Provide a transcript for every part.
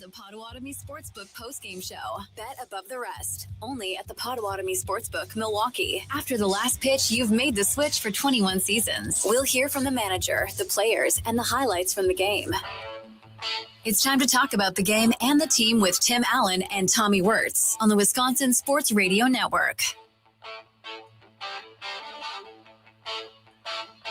the Potawatomi Sportsbook postgame show. Bet above the rest. Only at the Potawatomi Sportsbook, Milwaukee. After the last pitch, you've made the switch for 21 seasons. We'll hear from the manager, the players, and the highlights from the game. It's time to talk about the game and the team with Tim Allen and Tommy Wortz on the Wisconsin Sports Radio Network.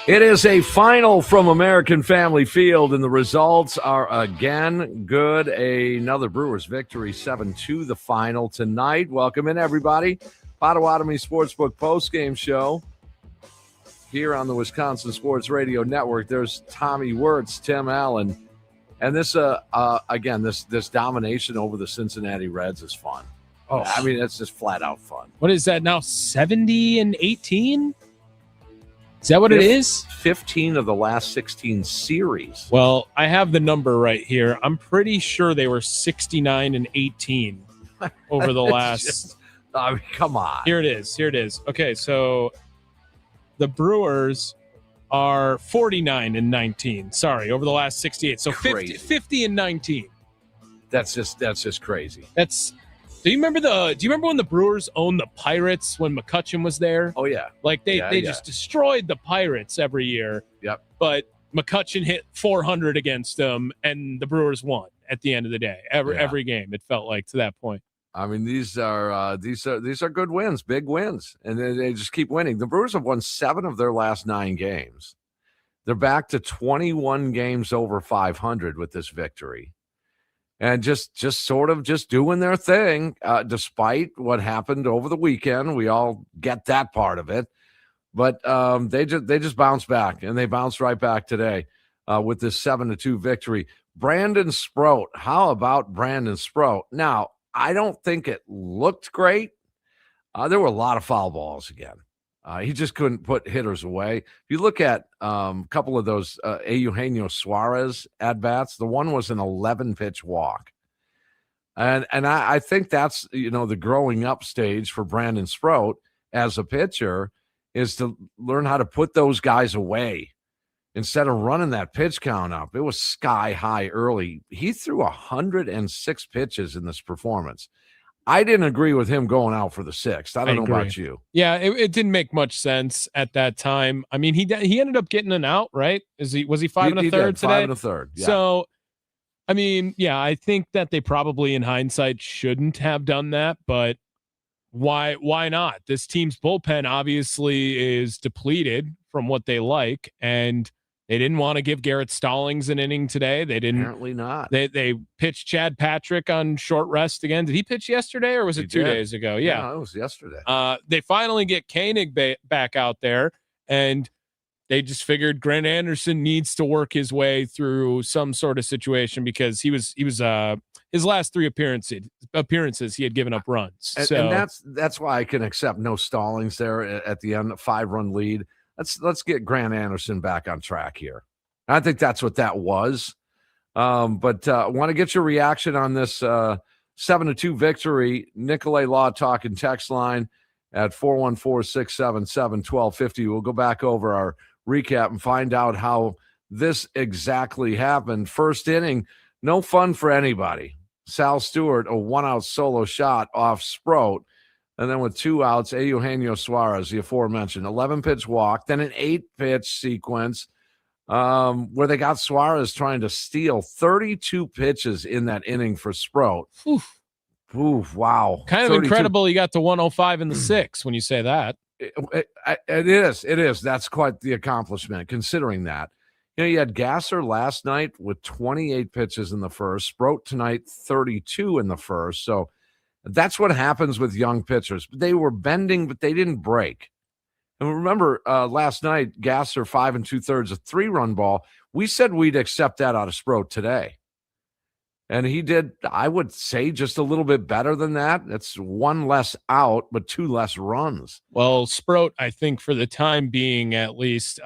It is a final from American Family Field, and the results are again good. Another Brewers victory, 7-2 the final tonight. Welcome in, everybody. Potawatomi Sportsbook postgame show here on the Wisconsin Sports Radio Network. There's Tommy Wortz, Tim Allen, and this this domination over the Cincinnati Reds is fun. Oh, I mean, it's just flat out fun. What is that now? 70-18? Is that what it is? 15 of the last 16 series. Well, I have the number right here. I'm pretty sure they were 69-18 over the last. I mean, come on. Here it is. Okay, so the Brewers are 49-19. Sorry, over the last 68. So 50-19. That's just crazy. Do you remember when the Brewers owned the Pirates when McCutchen was there? Oh yeah. Like they just destroyed the Pirates every year. Yep. But McCutchen hit 400 against them and the Brewers won at the end of the day. Every game it felt like to that point. I mean, these are good wins, big wins, and they just keep winning. The Brewers have won 7 of their last 9 games. They're back to 21 games over 500 with this victory. And just sort of just doing their thing, despite what happened over the weekend. We all get that part of it, but they just bounced back, and they bounced right back today with this 7-2 victory. Brandon Sproat, how about Brandon Sproat? Now, I don't think it looked great. There were a lot of foul balls again. He just couldn't put hitters away. If you look at a couple of those Eugenio Suarez at-bats, the one was an 11-pitch walk. And I think that's, the growing up stage for Brandon Sproat as a pitcher is to learn how to put those guys away instead of running that pitch count up. It was sky high early. He threw 106 pitches in this performance. I didn't agree with him going out for the 6th. I don't know about you. Yeah, it didn't make much sense at that time. I mean, he ended up getting an out, right? Was he 5 1/3 today? 5 1/3. Yeah. So, I mean, yeah, I think that they probably in hindsight shouldn't have done that, but why not? This team's bullpen obviously is depleted from what they like, and they didn't want to give Garrett Stallings an inning today. They didn't. Apparently not. They pitched Chad Patrick on short rest again. Did he pitch yesterday or was it 2 days ago? Yeah, it was yesterday. They finally get Koenig back out there, and they just figured Grant Anderson needs to work his way through some sort of situation because he was his last 3 appearances he had given up runs. And that's why I can accept no Stallings there at the end, a 5-run lead. Let's get Grant Anderson back on track here. I think that's what that was. But I want to get your reaction on this 7-2 victory. Nicolay Law Talk and text line at 414-677-1250. We'll go back over our recap and find out how this exactly happened. First inning, no fun for anybody. Sal Stewart, a 1-out solo shot off Sproat. And then with 2 outs, Eugenio Suarez, the aforementioned 11-pitch walk, then an 8-pitch sequence where they got Suarez trying to steal 32 pitches in that inning for Sproat. Oof, wow. Kind of 32. Incredible he got to 105 in the 6th when you say that. It is. That's quite the accomplishment, considering that. You had Gasser last night with 28 pitches in the first, Sproat tonight 32 in the first, so that's what happens with young pitchers. They were bending, but they didn't break. And remember, last night, Gasser 5 2/3, a 3-run ball. We said we'd accept that out of Sproat today. And he did, I would say, just a little bit better than that. It's 1 less out, but 2 less runs. Well, Sproat, I think for the time being, at least,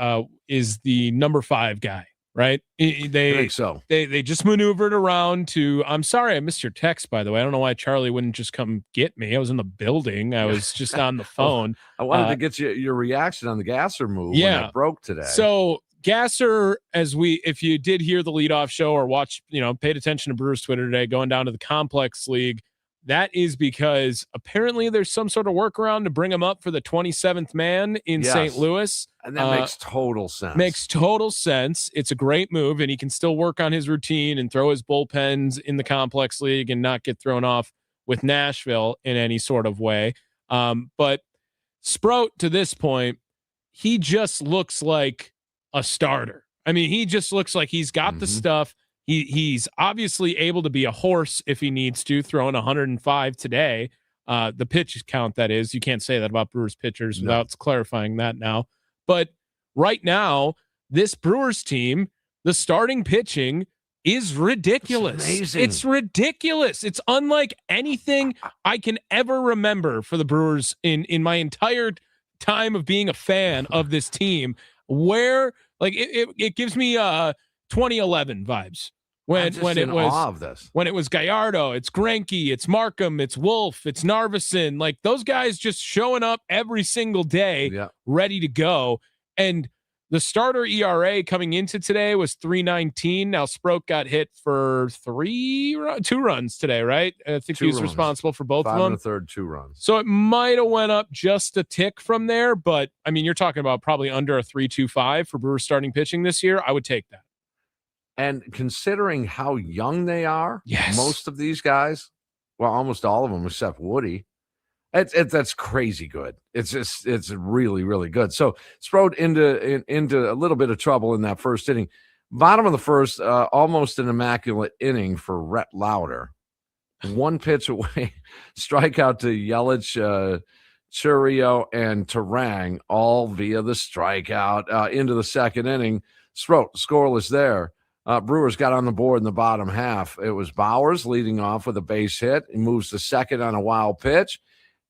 is the number 5 guy. Right? I think so. They just maneuvered around to. I'm sorry, I missed your text, by the way. I don't know why Charlie wouldn't just come get me. I was in the building. I was just on the phone. I wanted to get your reaction on the Gasser move when it broke today. So Gasser, if you did hear the leadoff show or watch, paid attention to Brewers Twitter today, going down to the Complex League, that is because apparently there's some sort of workaround to bring him up for the 27th man in St. Louis. And that makes total sense. Makes total sense. It's a great move, and he can still work on his routine and throw his bullpens in the Complex League and not get thrown off with Nashville in any sort of way. But Sprout, to this point, he just looks like a starter. I mean, he just looks like he's got the stuff. He's obviously able to be a horse if he needs to, throwing 105 today. The pitch count, that is. You can't say that about Brewers pitchers without clarifying that now. But right now, this Brewers team, the starting pitching is ridiculous. It's ridiculous. It's unlike anything I can ever remember for the Brewers in my entire time of being a fan of this team, where it gives me 2011 vibes. When it was Gallardo, it's Greinke, it's Markham, it's Wolf, it's Narveson, like those guys just showing up every single day, ready to go. And the starter ERA coming into today was 3.19. Now Sproat got hit for 2 runs today, right? I think he was responsible for both of them. 5 1/3, 2 runs. So it might have went up just a tick from there, but I mean, you're talking about probably under a 3.25 for Brewers starting pitching this year. I would take that. And considering how young they are, yes, most of these guys, well, almost all of them except Woody, that's crazy good. It's really, really good. So Sproat into a little bit of trouble in that first inning. Bottom of the first, almost an immaculate inning for Rhett Lauder. 1 pitch away, strikeout to Yelich, Churio, and Terang, all via the strikeout. Into the second inning, Sproat scoreless there. Brewers got on the board in the bottom half. It was Bowers leading off with a base hit. He moves to second on a wild pitch,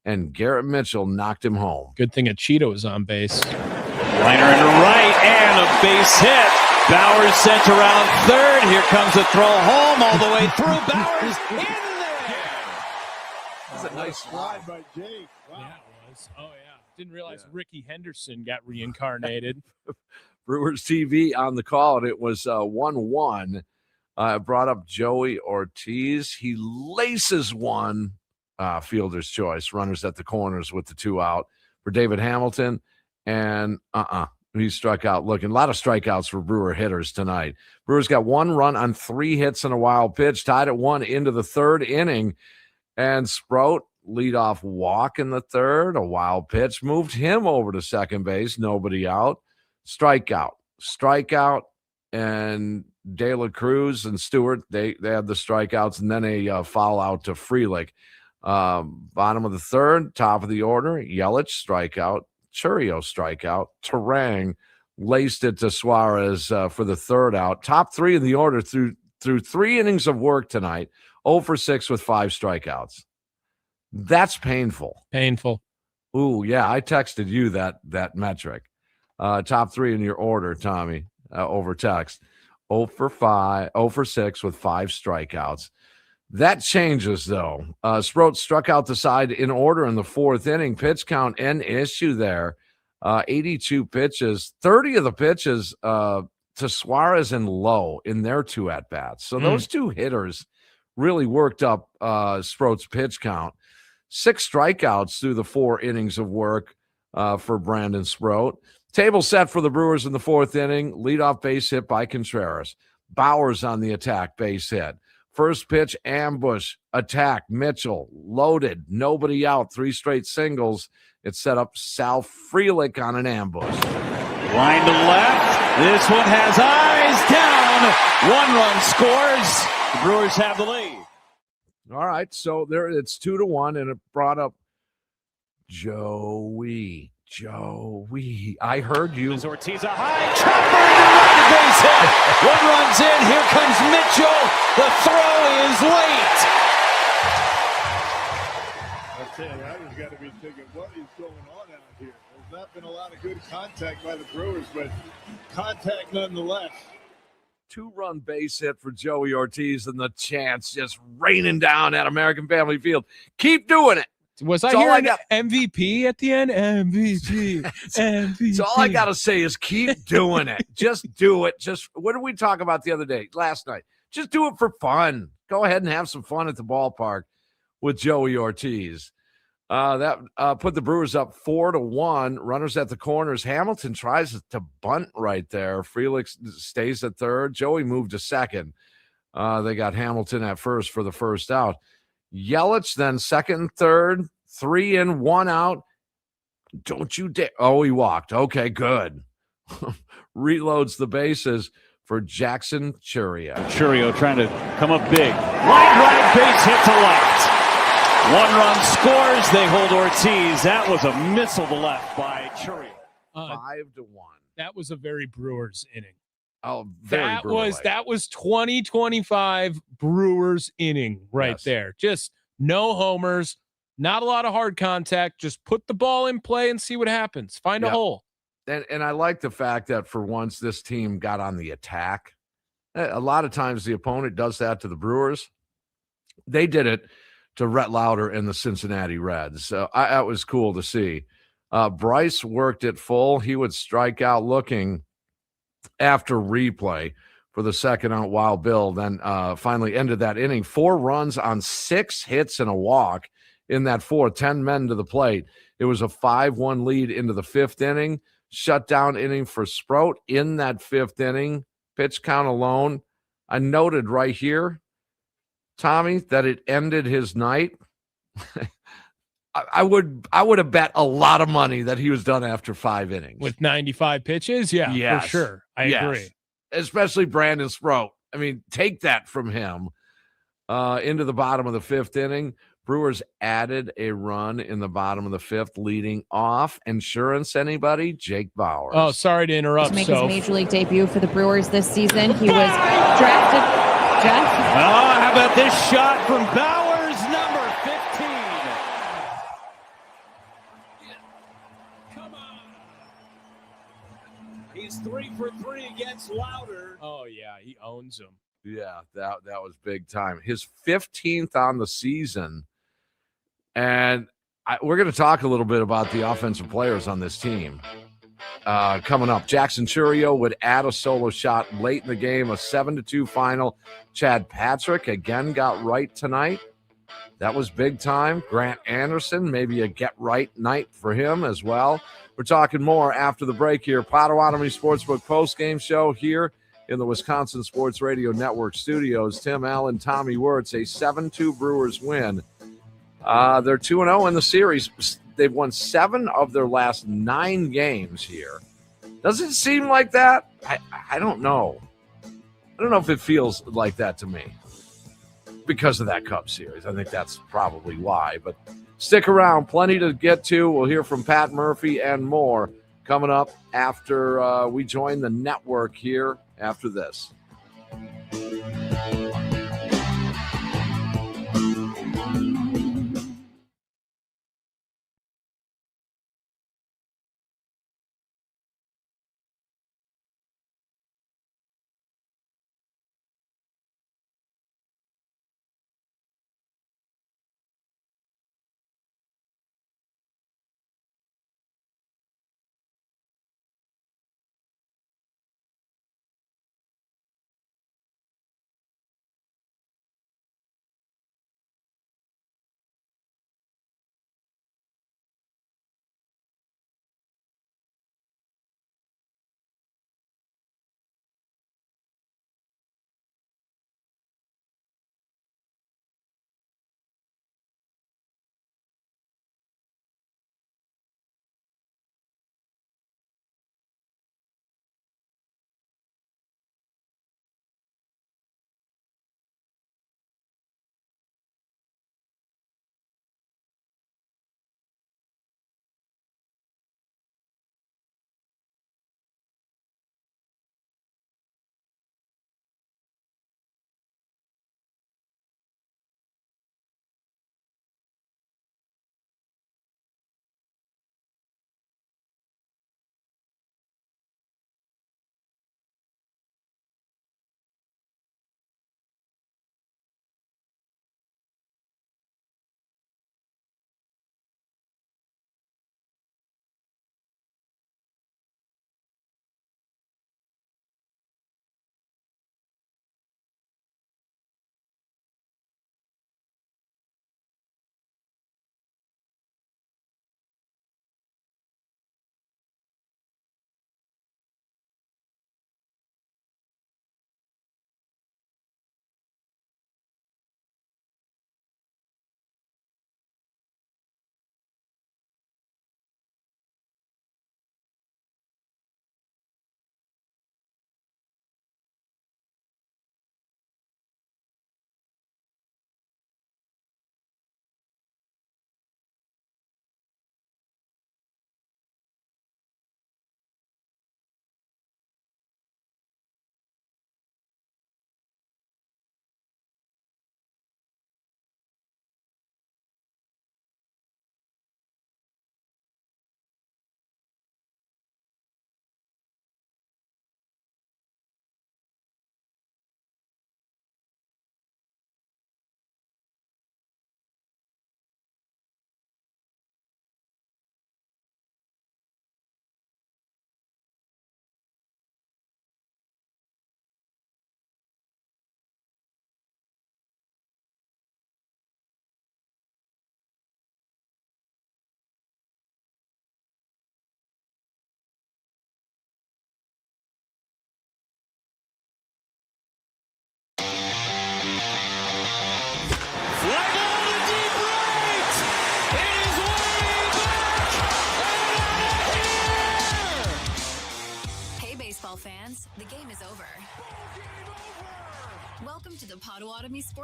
and Garrett Mitchell knocked him home. Good thing a Cheeto was on base. Liner into right, and a base hit. Bowers sent around third. Here comes a throw home all the way through. Bowers in there. That's a nice slide by Jake. Wow. Yeah, it was. Oh, yeah. Didn't realize Ricky Henderson got reincarnated. Brewers TV on the call, and it was 1-1. Brought up Joey Ortiz. He laces one, fielder's choice, runners at the corners with the 2 out for David Hamilton, and he struck out looking. A lot of strikeouts for Brewer hitters tonight. Brewers got 1 run on 3 hits and a wild pitch, tied at 1 into the third inning, and Sproat leadoff walk in the third, a wild pitch, moved him over to second base, nobody out. Strikeout, and De La Cruz and Stewart, they had the strikeouts, and then a foul out to Frelick. Bottom of the third, top of the order, Yelich strikeout, Churio strikeout, Terang laced it to Suarez for the third out. Top 3 in the order through 3 innings of work tonight, 0 for 6 with 5 strikeouts. That's painful. Painful. Ooh, yeah, I texted you that metric. Top 3 in your order, Tommy, over text. 0 for 6 with 5 strikeouts. That changes, though. Sproat struck out the side in order in the 4th inning. Pitch count, an issue there. 82 pitches, 30 of the pitches to Suarez and Lowe in their 2 at-bats. So those 2 hitters really worked up Sproat's pitch count. 6 strikeouts through the 4 innings of work for Brandon Sproat. Table set for the Brewers in the 4th inning. Leadoff base hit by Contreras. Bowers on the attack, base hit. First pitch, ambush, attack, Mitchell, loaded, nobody out, 3 straight singles. It set up Sal Frelick on an ambush. Line to left. This one has eyes down. 1 run scores. The Brewers have the lead. All right, so there it's 2-1, and it brought up Joey. I heard you. As Ortiz a high chopper to the base hit. 1 run's in. Here comes Mitchell. The throw is late. I tell you, I just got to be thinking, what is going on out here? There's not been a lot of good contact by the Brewers, but contact nonetheless. 2-run base hit for Joey Ortiz, and the chance just raining down at American Family Field. Keep doing it. Was I hearing MVP at the end? MVP, MVP. So all I got to say is keep doing it. Just do it. What did we talk about the other day, last night? Just do it for fun. Go ahead and have some fun at the ballpark with Joey Ortiz. That put the Brewers up 4-1. Runners at the corners. Hamilton tries to bunt right there. Frelick stays at third. Joey moved to second. They got Hamilton at first for the first out. Yelich then second and third. 3 in, 1 out. Don't you dare. Oh, he walked. Okay, good. Reloads the bases for Jackson Chourio. Chourio trying to come up big. Line drive, base hit to left. 1 run scores. They hold Ortiz. That was a missile to left by Chourio. 5-1. That was a very Brewers inning. Oh, very that was 2025 Brewers inning right there. Just no homers, not a lot of hard contact. Just put the ball in play and see what happens. Find a hole. And I like the fact that for once this team got on the attack. A lot of times the opponent does that to the Brewers. They did it to Rhett Lauder and the Cincinnati Reds. So that was cool to see. Bryce worked it full. He would strike out looking after replay for the second out Wild Bill, then finally ended that inning. 4 runs on 6 hits and a walk in that 4, 10 men to the plate. It was a 5-1 lead into the 5th inning. Shutdown inning for Sproat in that 5th inning. Pitch count alone. I noted right here, Tommy, that it ended his night. I would have bet a lot of money that he was done after 5 innings. With 95 pitches? Yeah, for sure. I agree. Especially Brandon Sproat. I mean, take that from him into the bottom of the 5th inning. Brewers added a run in the bottom of the 5th, leading off. Insurance, anybody? Jake Bauers. Oh, sorry to interrupt. To make his major league debut for the Brewers this season, he was drafted. Jeff? Oh, how about this shot from Bauers, number 15? Come on. He's 3 for 3 against Lauder. Oh, yeah, he owns him. Yeah, that was big time. His 15th on the season. And we're going to talk a little bit about the offensive players on this team coming up. Jackson Chourio would add a solo shot late in the game, a 7-2 final. Chad Patrick again got right tonight. That was big time. Grant Anderson, maybe a get-right night for him as well. We're talking more after the break here. Potawatomi Sportsbook postgame show here in the Wisconsin Sports Radio Network studios. Tim Allen, Tommy Wortz, a 7-2 Brewers win. They're 2-0 in the series. They've won 7 of their last 9 games here. Does it seem like that? I don't know. I don't know if it feels like that to me because of that Cubs series. I think that's probably why. But stick around. Plenty to get to. We'll hear from Pat Murphy and more coming up after we join the network here after this.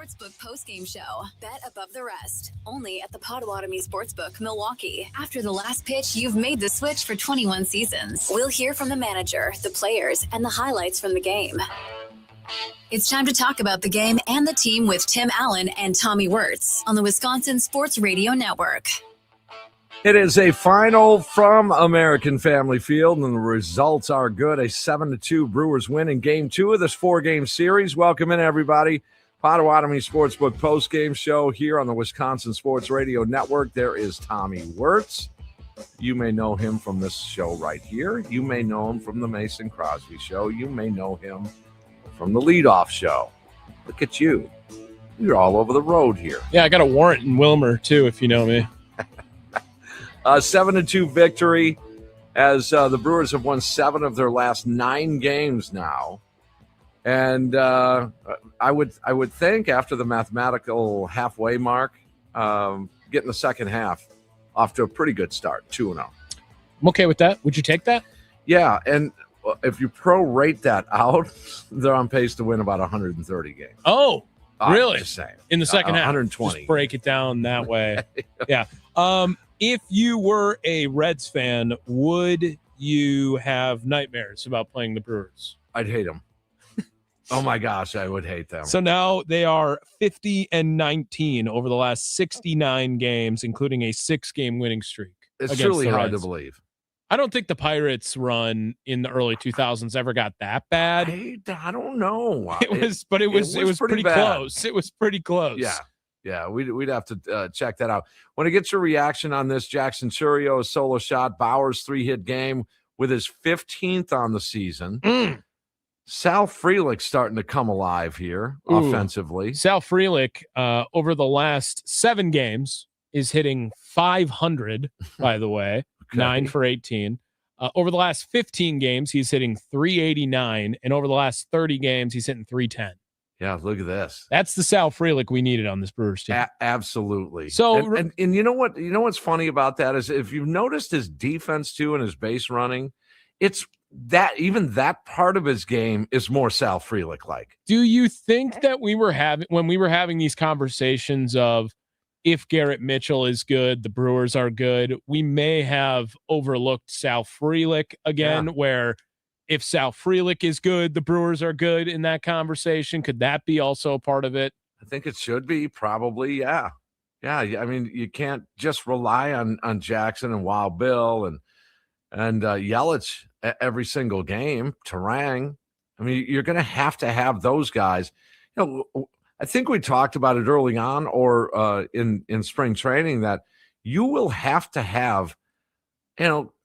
Sportsbook postgame show. Bet above the rest. Only at the Potawatomi Sportsbook, Milwaukee. After the last pitch, you've made the switch for 21 seasons. We'll hear from the manager, the players, and the highlights from the game. It's time to talk about the game and the team with Tim Allen and Tommy Wortz on the Wisconsin Sports Radio Network. It is a final from American Family Field, and the results are good. A 7-2 Brewers win in Game 2 of this four-game series. Welcome in, everybody. Potawatomi Sportsbook postgame show here on the Wisconsin Sports Radio Network. There is Tommy Wortz. You may know him from this show right here. You may know him from the Mason Crosby show. You may know him from the leadoff show. Look at you. You're all over the road here. Yeah, I got a warrant in Wilmer, too, if you know me. 7-2 victory as the Brewers have won 7 of their last 9 games now. And I would think after the mathematical halfway mark, getting the second half off to a pretty good start, 2-0. I'm okay with that. Would you take that? Yeah, and if you prorate that out, they're on pace to win about 130 games. Oh, really? Just saying. In the second half? 120. Just break it down that way. Yeah. If you were a Reds fan, would you have nightmares about playing the Brewers? I'd hate them. Oh, my gosh, I would hate them. So now they are 50-19 over the last 69 games, including a 6-game winning streak. It's truly hard to believe. I don't think the Pirates' run in the early 2000s ever got that bad. I don't know. It was pretty close. It was pretty close. Yeah, we'd have to check that out. Want to get your reaction on this? Jackson Churio's solo shot, Bauer's 3-hit game with his 15th on the season. Sal Frelick starting to come alive here offensively. Sal Frelick, over the last 7 games, is hitting 500, by the way, 9 for 18. Over the last 15 games, he's hitting 389, and over the last 30 games, he's hitting 310. Yeah, look at this. That's the Sal Frelick we needed on this Brewers team. Absolutely. So, and you know what? You know what's funny about that is if you've noticed his defense too and his base running, it's that even that part of his game is more Sal Frelick like. Do you think that when we were having these conversations of if Garrett Mitchell is good, the Brewers are good, we may have overlooked Sal Frelick again, where if Sal Frelick is good, the Brewers are good in that conversation? Could that be also a part of it? I think it should be, probably, yeah. Yeah, I mean, you can't just rely on Jackson and Wild Bill and Yelich every single game, Terang. I mean, you're going to have those guys. You know, I think we talked about it early on or in spring training that you will have to have,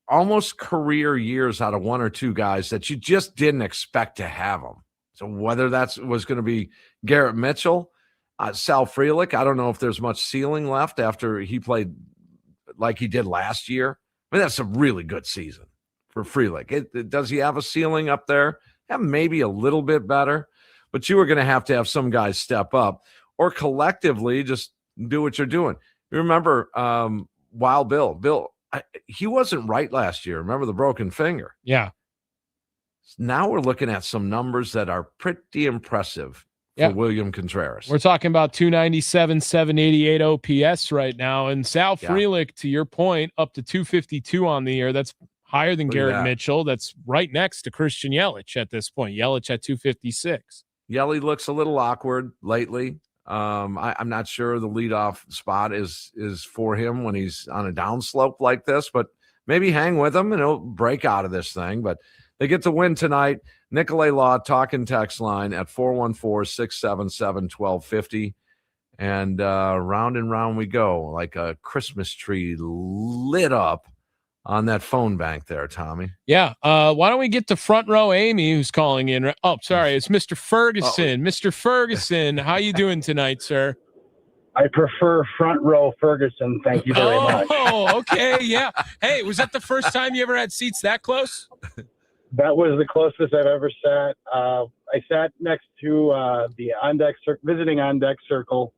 almost career years out of 1 or 2 guys that you just didn't expect to have them. So whether was going to be Garrett Mitchell, Sal Frelick, I don't know if there's much ceiling left after he played like he did last year. I mean, that's a really good season for Frelick. Does he have a ceiling up there? Yeah, maybe a little bit better, but you are going to have some guys step up or collectively just do what you're doing. You remember Wild Bill, he wasn't right last year. Remember the broken finger? Yeah. Now we're looking at some numbers that are pretty impressive for William Contreras. We're talking about 297, 788 OPS right now. And Sal Frelick, to your point, up to 252 on the year. That's higher than Garrett Mitchell. That's right next to Christian Yelich at this point. Yelich at 256. Yelich looks a little awkward lately. I'm not sure the leadoff spot is for him when he's on a downslope like this, but maybe hang with him and he'll break out of this thing. But they get to win tonight. Nicolay Law talking text line at 414-677-1250. And round and round we go like a Christmas tree lit up on that phone bank there, Tommy. Yeah. Why don't we get to front row Amy, who's calling in? Oh, sorry. It's Mr. Ferguson. Mr. Ferguson, how you doing tonight, sir? I prefer front row Ferguson. Thank you very much. Oh, okay. Yeah. Hey, was that the first time you ever had seats that close? That was the closest I've ever sat. I sat next to the visiting on-deck circle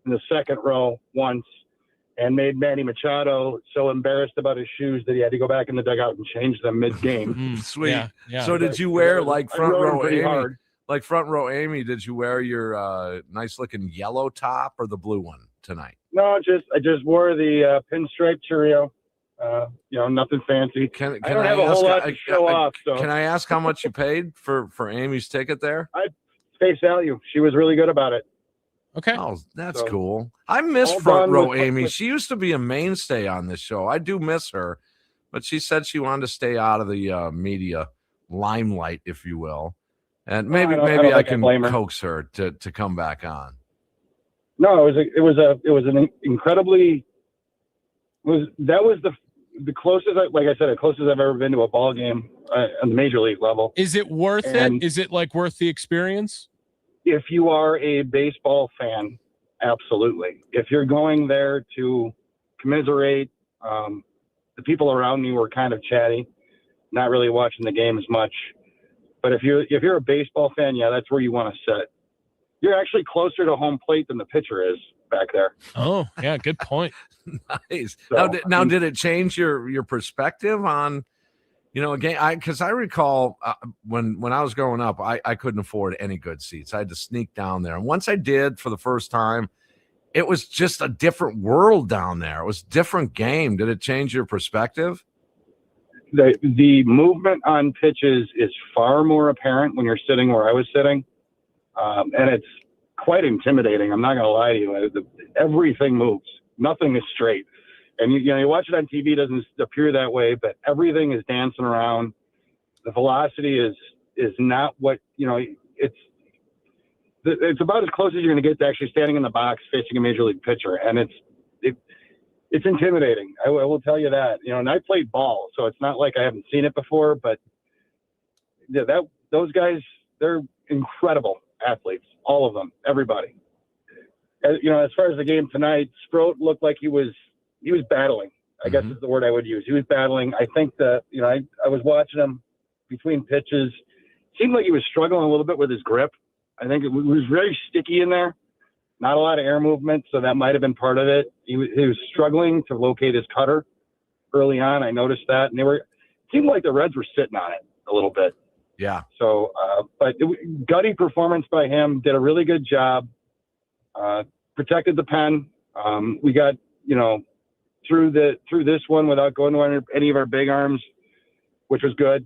in the second row once, and made Manny Machado so embarrassed about his shoes that he had to go back in the dugout and change them mid-game. Sweet. Yeah. So did you wear like front row Amy? like front row Amy, did you wear your nice looking yellow top or the blue one tonight? No, I just wore the pinstripe Cheerio. Nothing fancy. I don't have a whole lot to show off. So can I ask how much you paid for Amy's ticket there? Face value. She was really good about it. Okay. Oh, that's cool. I miss front row Amy. She used to be a mainstay on this show. I do miss her, but she said she wanted to stay out of the media limelight, if you will. And maybe I can coax her to come back on. No, it was the closest, like I said, the closest I've ever been to a ball game on the major league level. Is it worth it? Is it worth the experience? If you are a baseball fan, absolutely. If you're going there to commiserate, the people around you were kind of chatty, not really watching the game as much. But if you're a baseball fan, yeah, that's where you want to sit. You're actually closer to home plate than the pitcher is back there. Oh, yeah, good point. Nice. So, now, did it change your perspective on, a game? Because I recall when I was growing up, I couldn't afford any good seats. I had to sneak down there. And once I did for the first time, it was just a different world down there. It was a different game. Did it change your perspective? The movement on pitches is far more apparent when you're sitting where I was sitting. And it's quite intimidating. I'm not going to lie to you. Everything moves. Nothing is straight. And you watch it on TV, it doesn't appear that way, but everything is dancing around. The velocity is not what, it's about as close as you're going to get to actually standing in the box facing a major league pitcher. And it's intimidating. I will tell you that, and I played ball, so it's not like I haven't seen it before, but those guys, they're incredible athletes, all of them, everybody. As far as the game tonight, Sproat looked like he was battling. I guess is the word I would use. He was battling. I think that, I was watching him between pitches. Seemed like he was struggling a little bit with his grip. I think it was very sticky in there. Not a lot of air movement, so that might have been part of it. He was struggling to locate his cutter early on. I noticed that. And it seemed like the Reds were sitting on it a little bit. Yeah. So, but gutty performance by him, did a really good job. Protected the pen. We got, through this one without going to any of our big arms, which was good.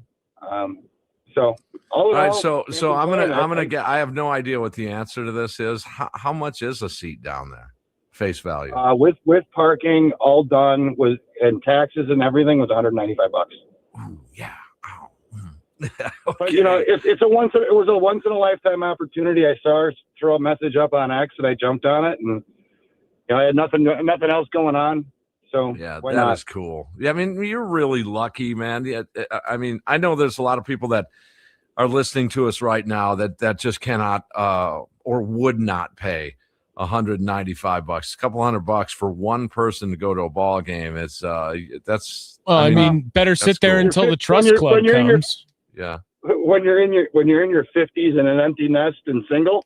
So all right. So I'm gonna get. I have no idea what the answer to this is. How much is a seat down there? Face value. With parking, all done and taxes and everything was $195. Ooh, yeah. Ow. Okay. But it was a once in a lifetime opportunity. I saw her throw a message up on X and I jumped on it, and I had nothing else going on. So yeah, that is cool. Yeah, I mean, you're really lucky, man. Yeah, I mean, I know there's a lot of people that are listening to us right now that just cannot or would not pay $195, a couple $100 for one person to go to a ball game. It's that's. Well, I mean better sit there cool. until the trust club comes. Yeah. When you're in your 50s in an empty nest and single,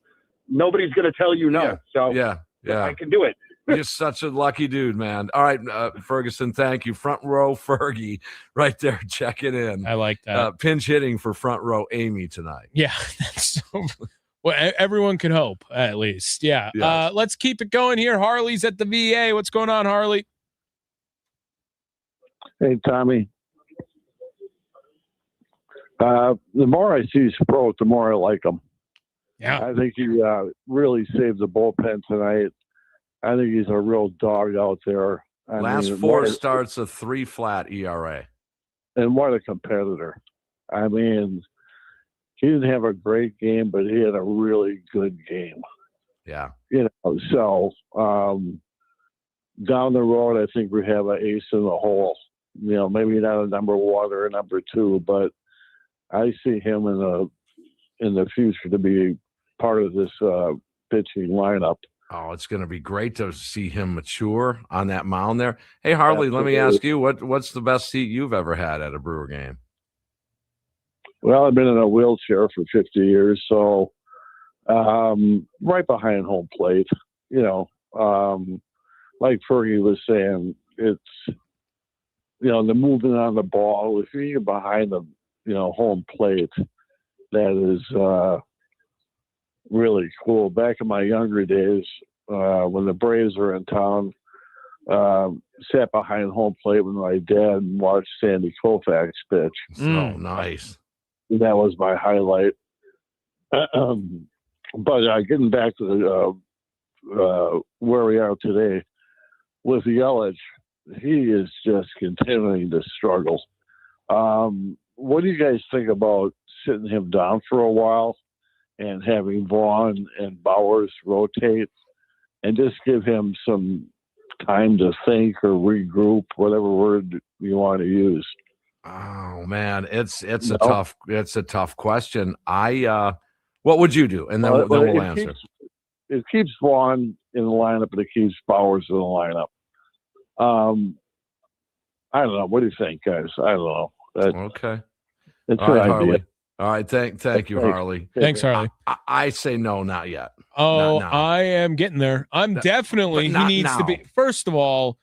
nobody's going to tell you no. Yeah. So yeah, I can do it. You're such a lucky dude, man. All right, Ferguson, thank you. Front row Fergie right there checking in. I like that. Pinch hitting for front row Amy tonight. Yeah, that's so well, everyone can hope, at least. Yeah. Yes. Let's keep it going here. Harley's at the VA. What's going on, Harley? Hey, Tommy. The more I see Sproat, the more I like him. Yeah. I think he really saved the bullpen tonight. I think he's a real dog out there. Last four starts, a 3 flat ERA. And what a competitor. I mean, he didn't have a great game, but he had a really good game. Yeah. So down the road, I think we have an ace in the hole. Maybe not a number 1 or a number 2, but I see him in the future to be part of this pitching lineup. Oh, it's going to be great to see him mature on that mound there. Hey, Harley, Let me ask you, what's the best seat you've ever had at a Brewer game? Well, I've been in a wheelchair for 50 years, so right behind home plate. Like Fergie was saying, it's, the movement on the ball. If you're behind the, home plate, that is really cool. Back in my younger days, when the Braves were in town, sat behind home plate with my dad and watched Sandy Koufax pitch. So nice. That was my highlight. But getting back to the, where we are today, with Yelich, he is just continuing to struggle. What do you guys think about sitting him down for a while and having Vaughn and Bowers rotate and just give him some time to think or regroup, whatever word you want to use? Oh man, it's a tough question. What would you do? And then we'll answer. It keeps Vaughn in the lineup, but it keeps Bowers in the lineup. I don't know. What do you think, guys? I don't know. Okay. It's All right, an idea. Harley. All right. Thank you, Harley. Thanks, Harley. I say no, not yet. Oh, Not now. I am getting there. I'm definitely. He needs to be. now. First of all,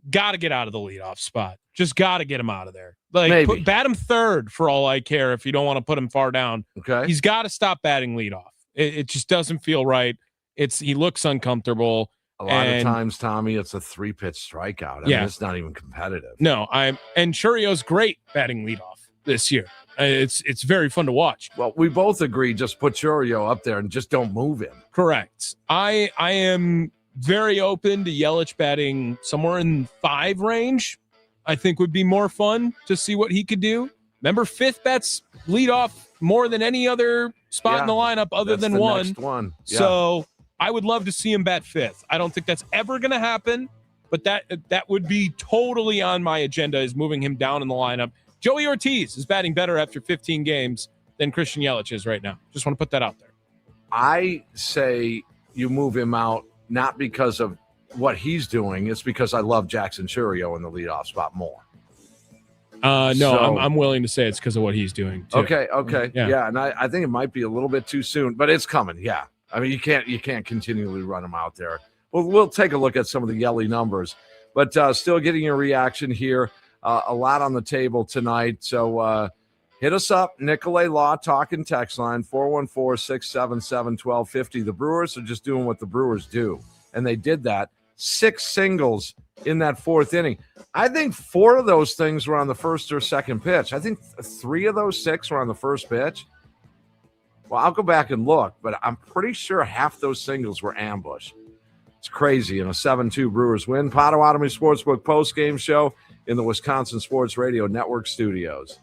got to get out of the leadoff spot. Just got to get him out of there. Like Maybe. bat him third for all I care. If you don't want to put him far down, Okay. He's got to stop batting leadoff. It just doesn't feel right. He looks uncomfortable. A lot of times, Tommy, it's a 3-pitch strikeout. I mean, it's not even competitive. No, and Churio's great batting leadoff this year. It's very fun to watch. Well, we both agree. Just put Churio up there and just don't move him. Correct. I am very open to Yelich batting somewhere in 5 range. I think would be more fun to see what he could do. Remember, 5th bats lead off more than any other spot in the lineup other than the 1. Next one. Yeah. So I would love to see him bat 5th. I don't think that's ever going to happen, but that would be totally on my agenda, is moving him down in the lineup. Joey Ortiz is batting better after 15 games than Christian Yelich is right now. Just want to put that out there. I say you move him out not because of what he's doing. It's because I love Jackson Churio in the leadoff spot more. No, I'm willing to say it's because of what he's doing too. Okay. Yeah, and I think it might be a little bit too soon, but it's coming. Yeah. I mean, you can't continually run him out there. We'll take a look at some of the Yelly numbers, but still getting your reaction here. A lot on the table tonight. So hit us up, Nicolay Law Talking text line, 414-677-1250. The Brewers are just doing what the Brewers do, and they did that. 6 singles in that 4th inning. I think 4 of those things were on the first or second pitch. I think 3 of those 6 were on the first pitch. Well, I'll go back and look, but I'm pretty sure half those singles were ambush. It's crazy in a 7-2 Brewers win. Potawatomi Sportsbook post-game show in the Wisconsin Sports Radio Network studios.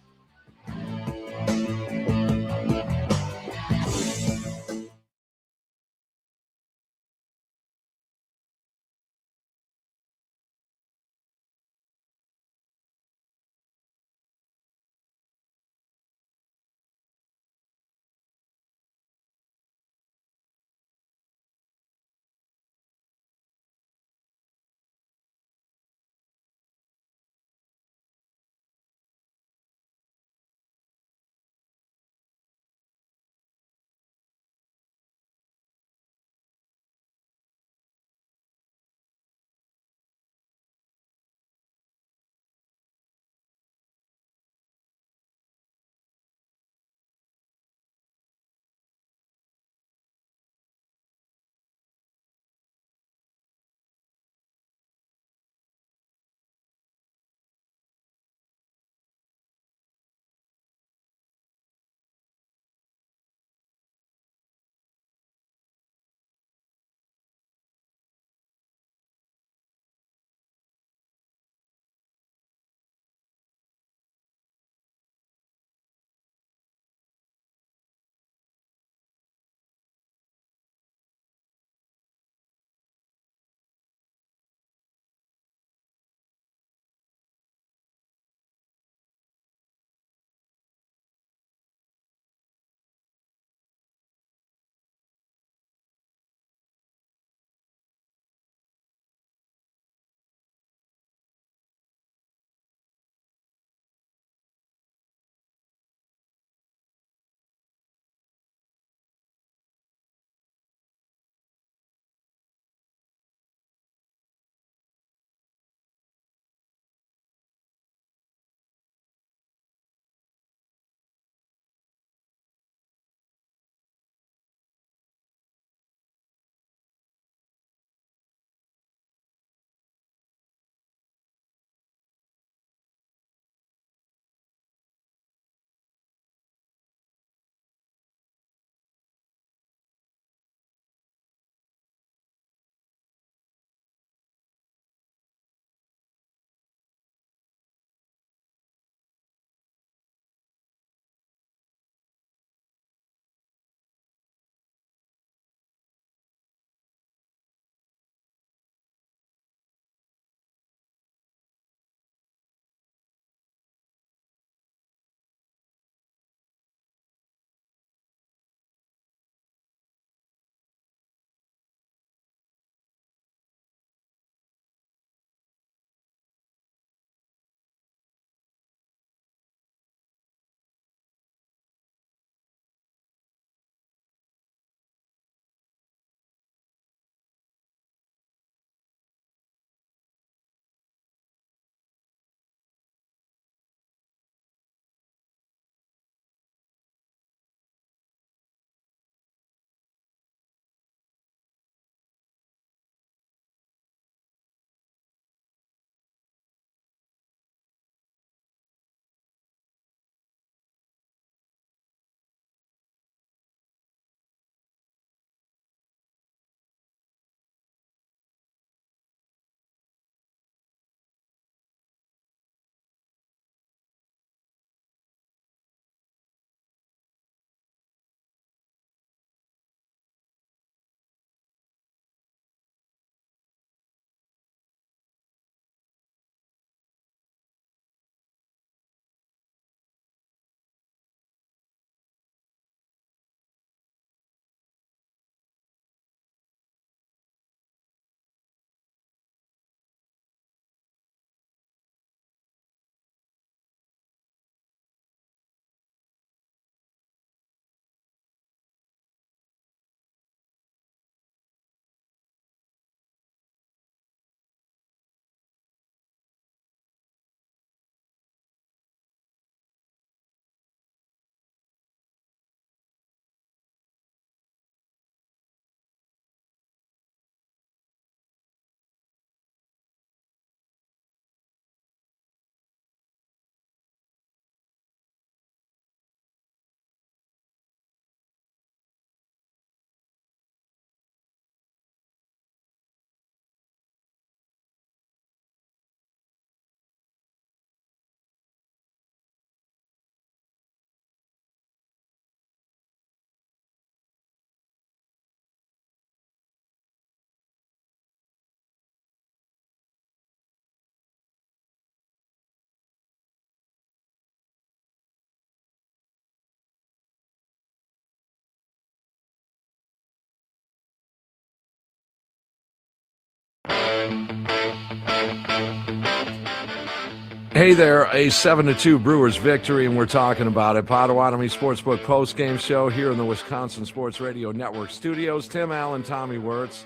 Hey there, a 7-2 Brewers victory, and we're talking about it. Potawatomi Sportsbook post-game show here in the Wisconsin Sports Radio Network studios. Tim Allen, Tommy Wortz.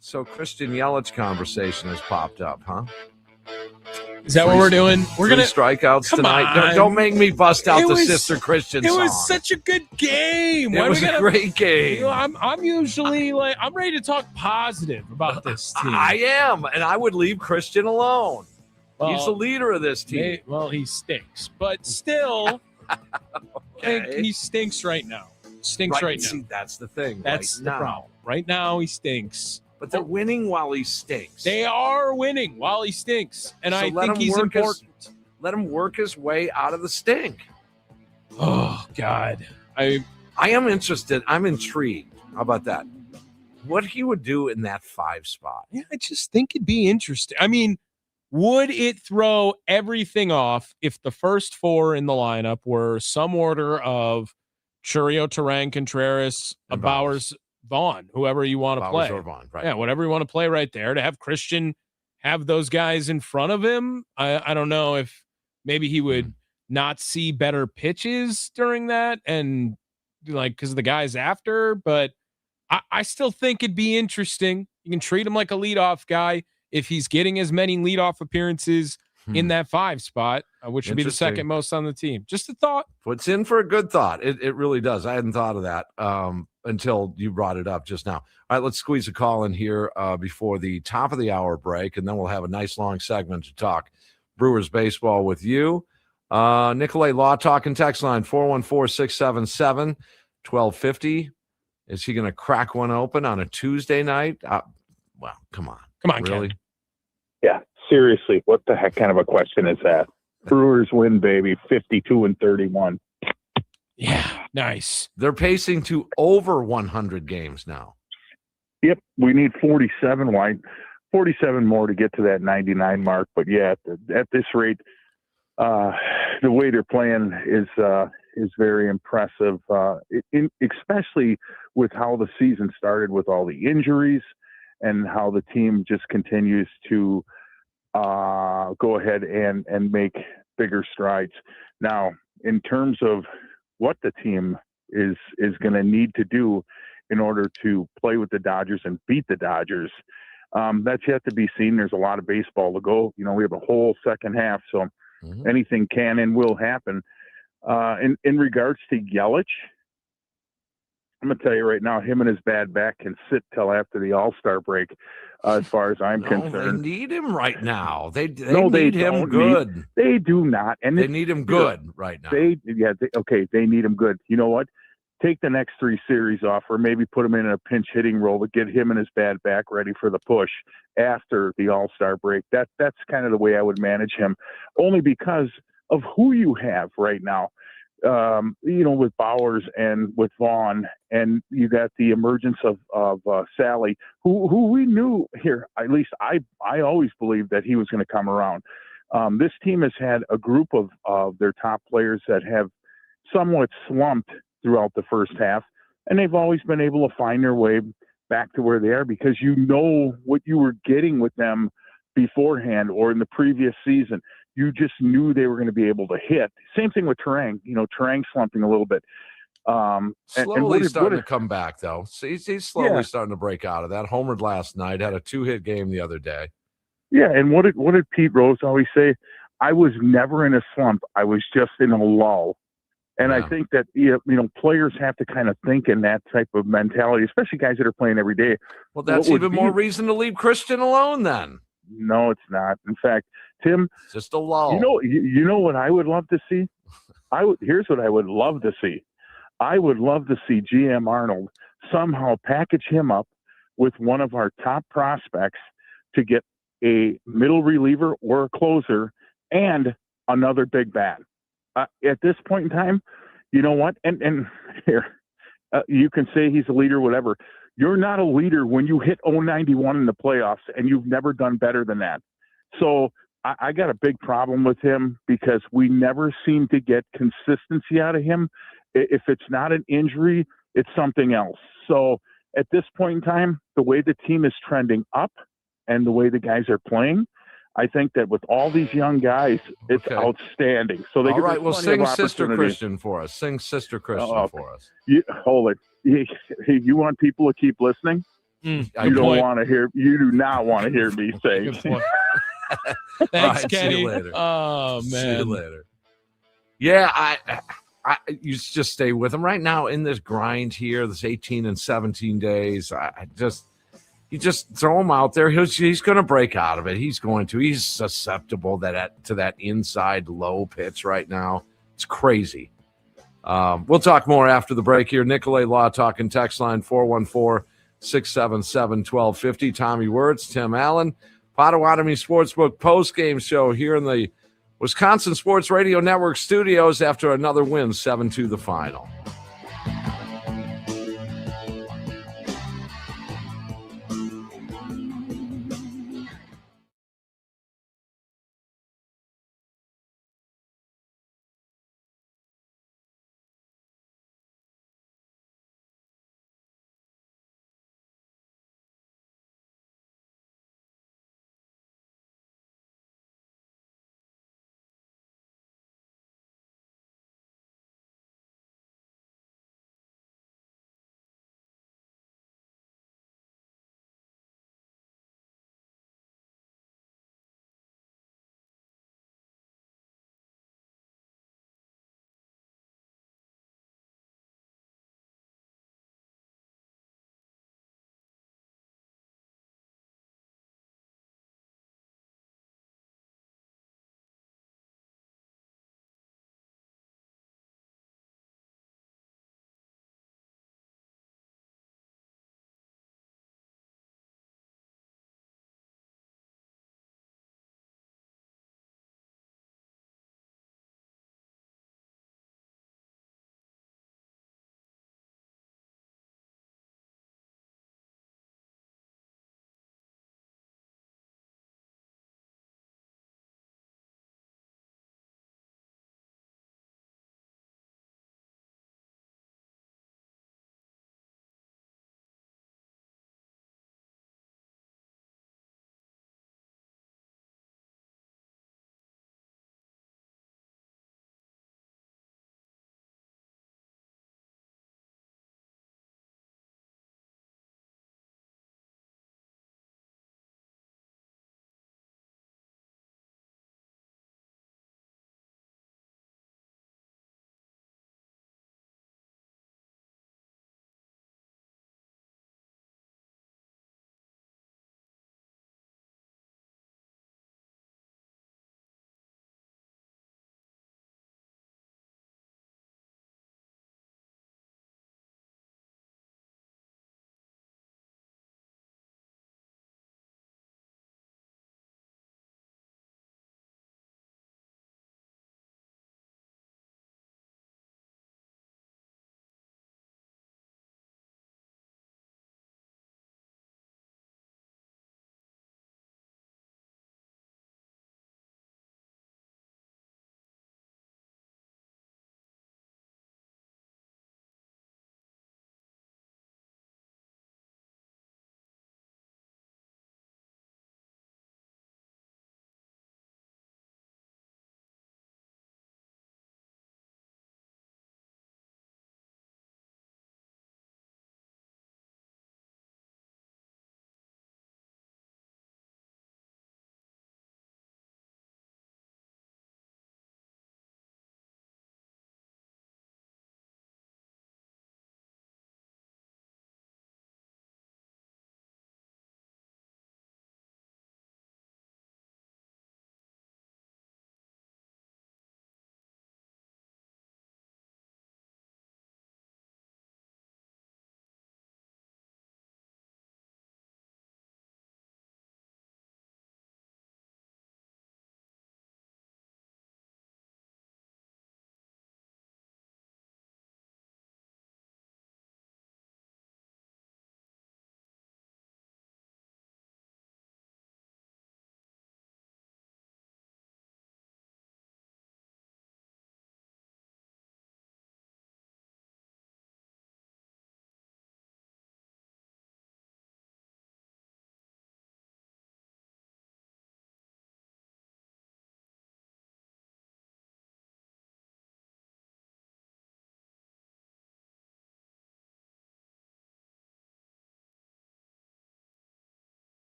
So Christian Yelich conversation has popped up, huh? Is that what we're doing? We're Three gonna strikeouts come tonight. on. Don't make me bust out It the was- Sister Christian It song. was such a good game. It was a great game. You know, I'm usually like I'm ready to talk positive about this team. I am, and I would leave Christian alone. He's the leader of this team. He stinks, but still, he stinks right now. Stinks right now. See, that's the thing. That's the problem. Right now, he stinks. But they're winning while he stinks. They are winning while he stinks, and So I let think him he's work important. Let him work his way out of the stink. Oh God, I am interested. I'm intrigued. How about that? What he would do in that 5 spot. Yeah, I just think it'd be interesting. I mean, would it throw everything off if the first 4 in the lineup were some order of Churio, Terang, Contreras, And Bowers, Vaughn, whoever you want to play? Or Vaughn, right? Yeah, whatever you want to play right there. To have Christian have those guys in front of him, I don't know if maybe he would not see better pitches during that and like because the guys after, but I still think it'd be interesting. You can treat him like a leadoff guy if he's getting as many leadoff appearances in that 5 spot, which would be the second most on the team. Just a thought. Puts in for a good thought. It really does. I hadn't thought of that until you brought it up just now. All right, let's squeeze a call in here before the top of the hour break, and then we'll have a nice long segment to talk Brewers baseball with you. Nicolay Law Talk and text line 414-677-1250. Is he going to crack one open on a Tuesday night? Well, come on. Come on, really? Ken. Yeah, seriously, what the heck kind of a question is that? Brewers win, baby, 52-31. Yeah, nice. They're pacing to over 100 games now. Yep, we need 47. 47 more to get to that 99 mark. But yeah, at this rate, the way they're playing is very impressive, especially with how the season started with all the injuries and how the team just continues to go ahead and make bigger strides. Now, in terms of what the team is going to need to do in order to play with the Dodgers and beat the Dodgers, that's yet to be seen. There's a lot of baseball to go. You know, we have a whole second half, so anything can and will happen. In regards to Yelich, I'm going to tell you right now, him and his bad back can sit till after the All-Star break, as far as I'm concerned. They need him right now. They need need him good. They do not. And they need him good right now. They need him good. You know what? Take the next 3 series off, or maybe put him in a pinch hitting role to get him and his bad back ready for the push after the All-Star break. That's kind of the way I would manage him, only because of who you have right now. With Bowers and with Vaughn, and you got the emergence of Sally, who we knew here, at least I always believed that he was going to come around. This team has had a group of their top players that have somewhat slumped throughout the first half, and they've always been able to find their way back to where they are because you know what you were getting with them beforehand or in the previous season. You just knew they were going to be able to hit. Same thing with Terang. Terang slumping a little bit. Slowly starting to come back, though. So he's slowly starting to break out of that. Homered last night, had a 2-hit game the other day. Yeah, and what did Pete Rose always say? I was never in a slump. I was just in a lull. And I think that players have to kind of think in that type of mentality, especially guys that are playing every day. Well, that's even more reason to leave Christian alone then. No, it's not. In fact, Tim, it's just a lull. You know what I would love to see? Here's what I would love to see. I would love to see GM Arnold somehow package him up with one of our top prospects to get a middle reliever or a closer and another big bat. At this point in time, you know what? And here, you can say he's a leader, whatever. You're not a leader when you hit 091 in the playoffs and you've never done better than that. So I got a big problem with him because we never seem to get consistency out of him. If it's not an injury, it's something else. So at this point in time, the way the team is trending up, and the way the guys are playing, I think that with all these young guys, it's outstanding. So they all right. Well, sing Sister Christian for us. Sing Sister Christian for us. Hold it. You want people to keep listening? You don't want to hear. You do not want to hear me say. Thanks, right, Kenny. See you later. Oh man. See you later. Yeah, I you just stay with him right now in this grind here. This 18 and 17 days. You just throw him out there. He's going to break out of it. He's going to. He's susceptible to that inside low pitch right now. It's crazy. We'll talk more after the break here. Nicolay Law Talking text line 414-677-1250. Tommy Wortz, Tim Allen, Potawatomi Sportsbook post-game show here in the Wisconsin Sports Radio Network studios after another win, 7-2 the final.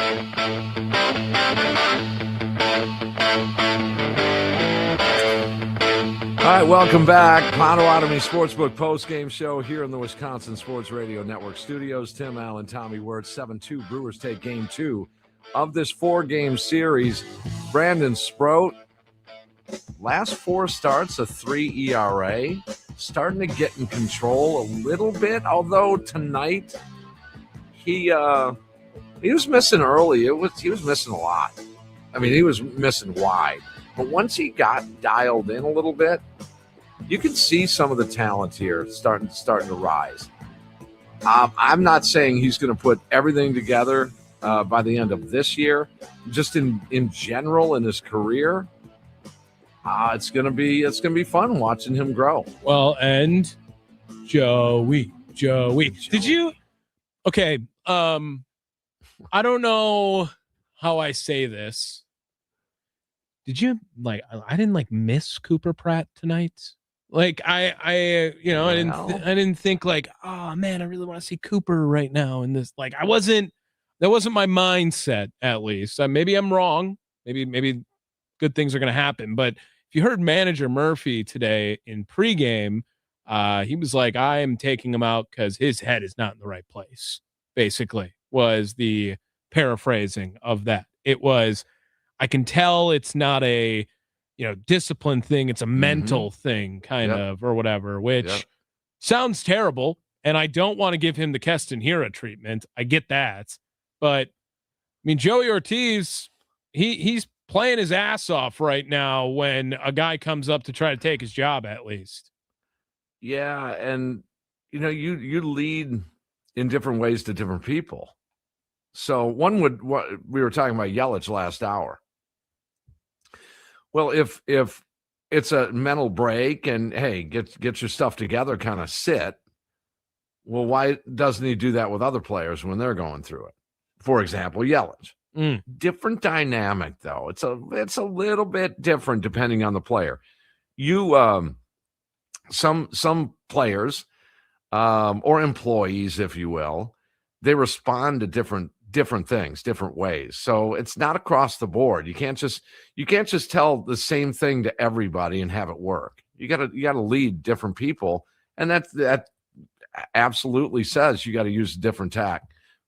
All right, welcome back. Potawatomi Sportsbook postgame show here in the Wisconsin Sports Radio Network studios. Tim Allen, Tommy Wortz, 7-2. Brewers take game 2 of this 4-game series. Brandon Sproat, last 4 starts, a 3 ERA. Starting to get in control a little bit, although tonight he was missing early. He was missing a lot. I mean, he was missing wide. But once he got dialed in a little bit, you can see some of the talent here starting to rise. I'm not saying he's going to put everything together by the end of this year. Just in general in his career, it's going to be fun watching him grow. Well, and Joey. Did you? Okay. I don't know how I say this. Did you I didn't miss Cooper Pratt tonight. I didn't think oh man, I really want to see Cooper right now in this. That wasn't my mindset, at least. Maybe I'm wrong. Maybe good things are going to happen. But if you heard manager Murphy today in pregame, he was like, I am taking him out because his head is not in the right place, basically, was the paraphrasing of that. It was, I can tell it's not a, discipline thing. It's a mental thing kind of, or whatever, which sounds terrible. And I don't want to give him the Keston Hiura treatment. I get that. But I mean, Joey Ortiz, he's playing his ass off right now when a guy comes up to try to take his job, at least. Yeah. And you lead in different ways to different people. So we were talking about Yelich last hour. Well, if it's a mental break and, hey, get your stuff together, kind of sit, well, why doesn't he do that with other players when they're going through it? For example, Yelich. Different dynamic, though. It's a little bit different depending on the player. Some players or employees, if you will, they respond to different things, different ways. So it's not across the board. You can't just tell the same thing to everybody and have it work. You gotta lead different people, and that absolutely says you got to use a different tack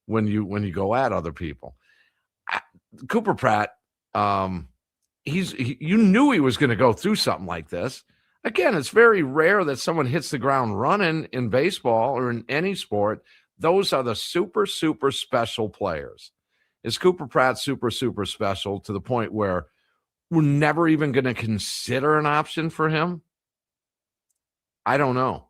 when you go at other people. Cooper Pratt, you knew he was going to go through something like this. Again, it's very rare that someone hits the ground running in baseball or in any sport. Those are the super, super special players. Is Cooper Pratt super, super special to the point where we're never even going to consider an option for him? I don't know.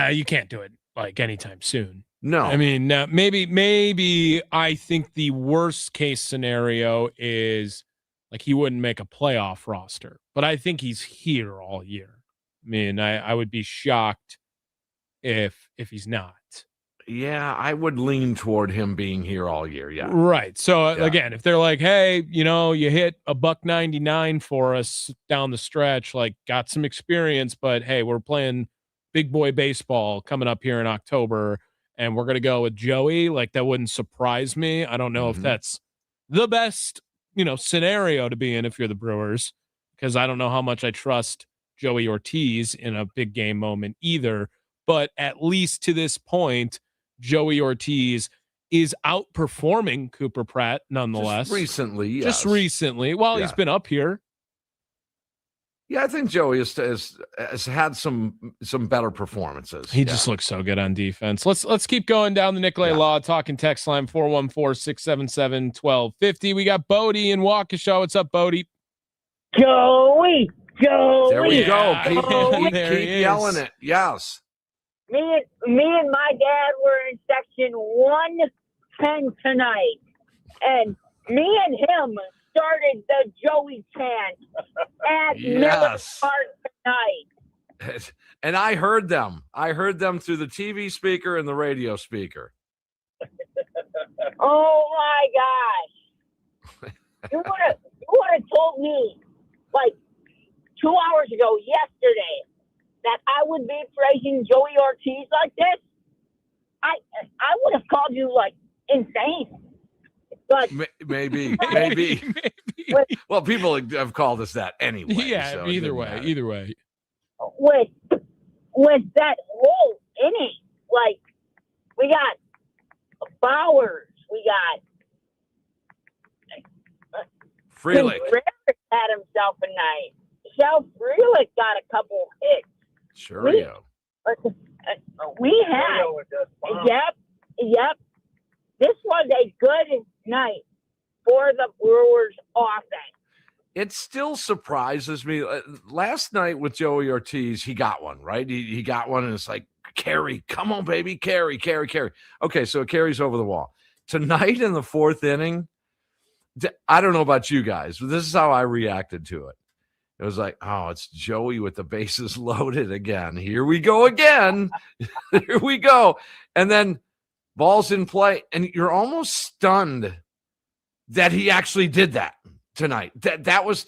You can't do it anytime soon. No. I mean, maybe I think the worst case scenario is he wouldn't make a playoff roster, but I think he's here all year. I mean, I would be shocked if he's not. Yeah, I would lean toward him being here all year. Yeah. Right. So again, if they're like, hey, you hit $1.99 for us down the stretch, got some experience, but hey, we're playing big boy baseball coming up here in October, and we're going to go with Joey, that wouldn't surprise me. I don't know if that's the best, scenario to be in if you're the Brewers, because I don't know how much I trust Joey Ortiz in a big game moment either. But at least to this point, Joey Ortiz is outperforming Cooper Pratt nonetheless. Just recently, yes. Just recently. Well, he's been up here. Yeah, I think Joey has had some better performances. He just looks so good on defense. Let's keep going down the Nicolay Law talking text line 414-677-1250. We got Bodie in Waukesha. What's up, Bodie? Joey. There we go. Keep yelling it. Yes. Me and my dad were in section 110 tonight, and me and him started the Joey chant at Miller Park tonight. And I heard them. Through the TV speaker and the radio speaker. Oh my gosh! You would have told me 2 hours ago, yesterday, that I would be praising Joey Ortiz like this. I would have called you insane. But Maybe. Well, people have called us that anyway. Yeah, so either way. With that whole inning, like we got Bowers, we got Frelick had himself a night. Shell Frelick got a couple hits. Churio. We had. Yep. This was a good night for the Brewers offense. It still surprises me. Last night with Joey Ortiz, he got one, right? He got one, and it's like, carry, come on, baby, carry. Okay, so it carries over the wall. Tonight in the fourth inning, I don't know about you guys, but this is how I reacted to it. It was like, oh, it's Joey with the bases loaded again. Here we go again. Here we go. And then ball's in play, and you're almost stunned that he actually did that tonight. That was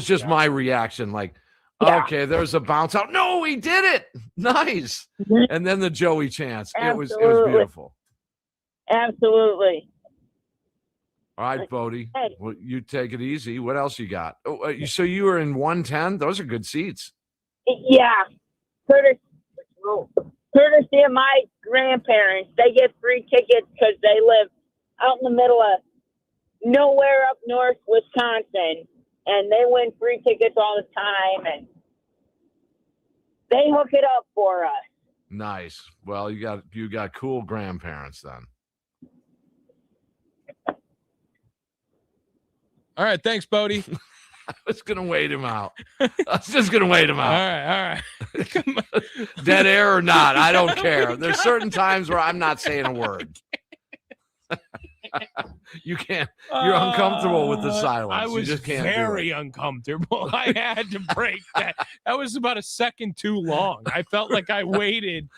just my reaction. Like, okay, there's a bounce out. No, he did it. Nice. And then the Joey chance. It was beautiful. Absolutely. All right, Bodie. Well, you take it easy. What else you got? Oh, so you were in 110? Those are good seats. Yeah. Courtesy of my grandparents. They get free tickets because they live out in the middle of nowhere up north Wisconsin, and they win free tickets all the time, and they hook it up for us. Nice. Well, you got cool grandparents then. All right, thanks, Bodie. I was gonna wait him out. I was just gonna wait him out. All right. Dead air or not, I don't care. There's certain times where I'm not saying a word. You can't. You're uncomfortable with the silence. I was you just can't very uncomfortable. I had to break that. That was about a second too long. I felt like I waited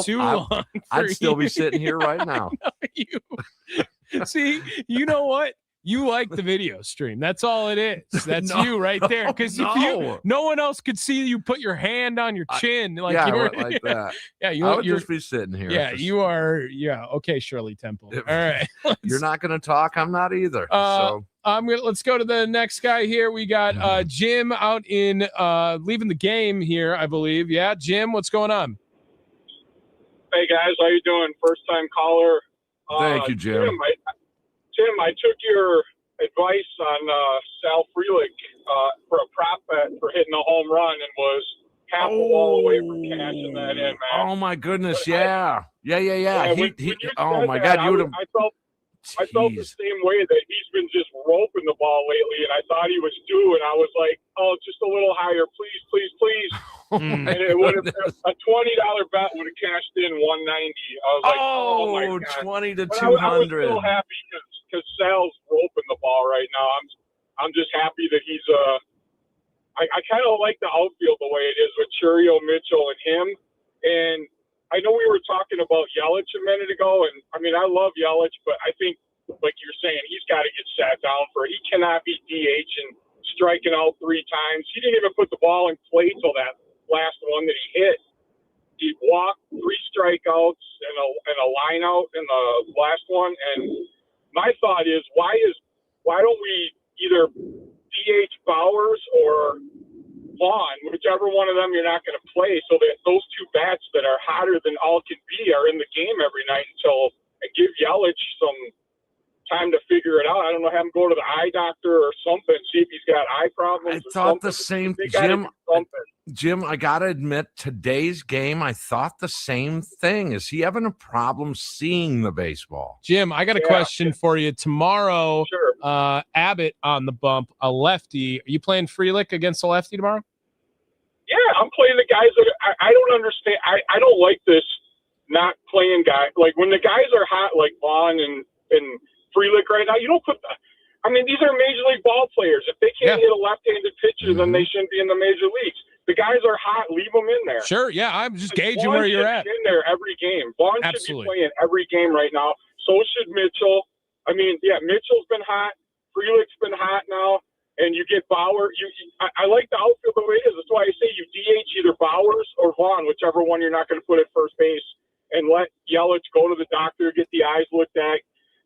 too long. I'd still be sitting here right now. See, you know what? You like the video stream. That's all it is. That's you right there. Because no one else could see you put your hand on your chin. Like like that. Yeah, I would just be sitting here. Yeah, you are. Yeah, okay, Shirley Temple. All right. You're not going to talk. I'm not either. Let's go to the next guy here. We got Jim out in leaving the game here, I believe. Yeah, Jim, what's going on? Hey guys, how you doing? First time caller. Thank you, Jim. Tim, I took your advice on Sal Frelick for a prop bet for hitting a home run and was half a wall away from cashing that in, man. Oh my goodness, yeah. Oh my God, you would have. I felt the same way that he's been just roping the ball lately, and I thought he was due, and I was like, oh, just a little higher, please. And it would have a $20 bet would have cashed in $190. I was like, oh my God. 20 to 200. I was so happy because Sal's roping the ball right now. I'm just happy that he's I kind of like the outfield the way it is with Churio, Mitchell, and him. And I know we were talking about Yelich a minute ago, and I mean I love Yelich, but I think like you're saying, he's got to get sat down for it. He cannot be DH and striking out 3 times. He didn't even put the ball in play till that last one that he hit. He walked 3 strikeouts and a line out in the last one. And my thought is, why don't we either DH Bowers or Vaughn, whichever one of them you're not going to play, so that those 2 bats that are hotter than all can be are in the game every night until I give Yelich some time to figure it out. I don't know, have him go to the eye doctor or something, see if he's got eye problems. I thought the same, Jim, I got to admit, today's game, I thought the same thing. Is he having a problem seeing the baseball? Jim, I got a question for you. Tomorrow, Abbott on the bump, a lefty. Are you playing Frelick against a lefty tomorrow? Yeah, I'm playing the guys that I don't understand. I don't like this not playing guy. Like when the guys are hot, like Vaughn and Frelick right now, you don't put I mean, these are major league ball players. If they can't hit a left-handed pitcher, then they shouldn't be in the major leagues. The guys are hot. Leave them in there. Sure, yeah. I'm just gauging Vaughn where you're at. In there every game. Vaughn should be playing every game right now. So should Mitchell. I mean, yeah, Mitchell's been hot. Frelick's been hot now. And you get Bauer. I like the outfield the way it is. That's why I say you DH either Bowers or Vaughn, whichever one you're not going to put at first base, and let Yelich go to the doctor, get the eyes looked at,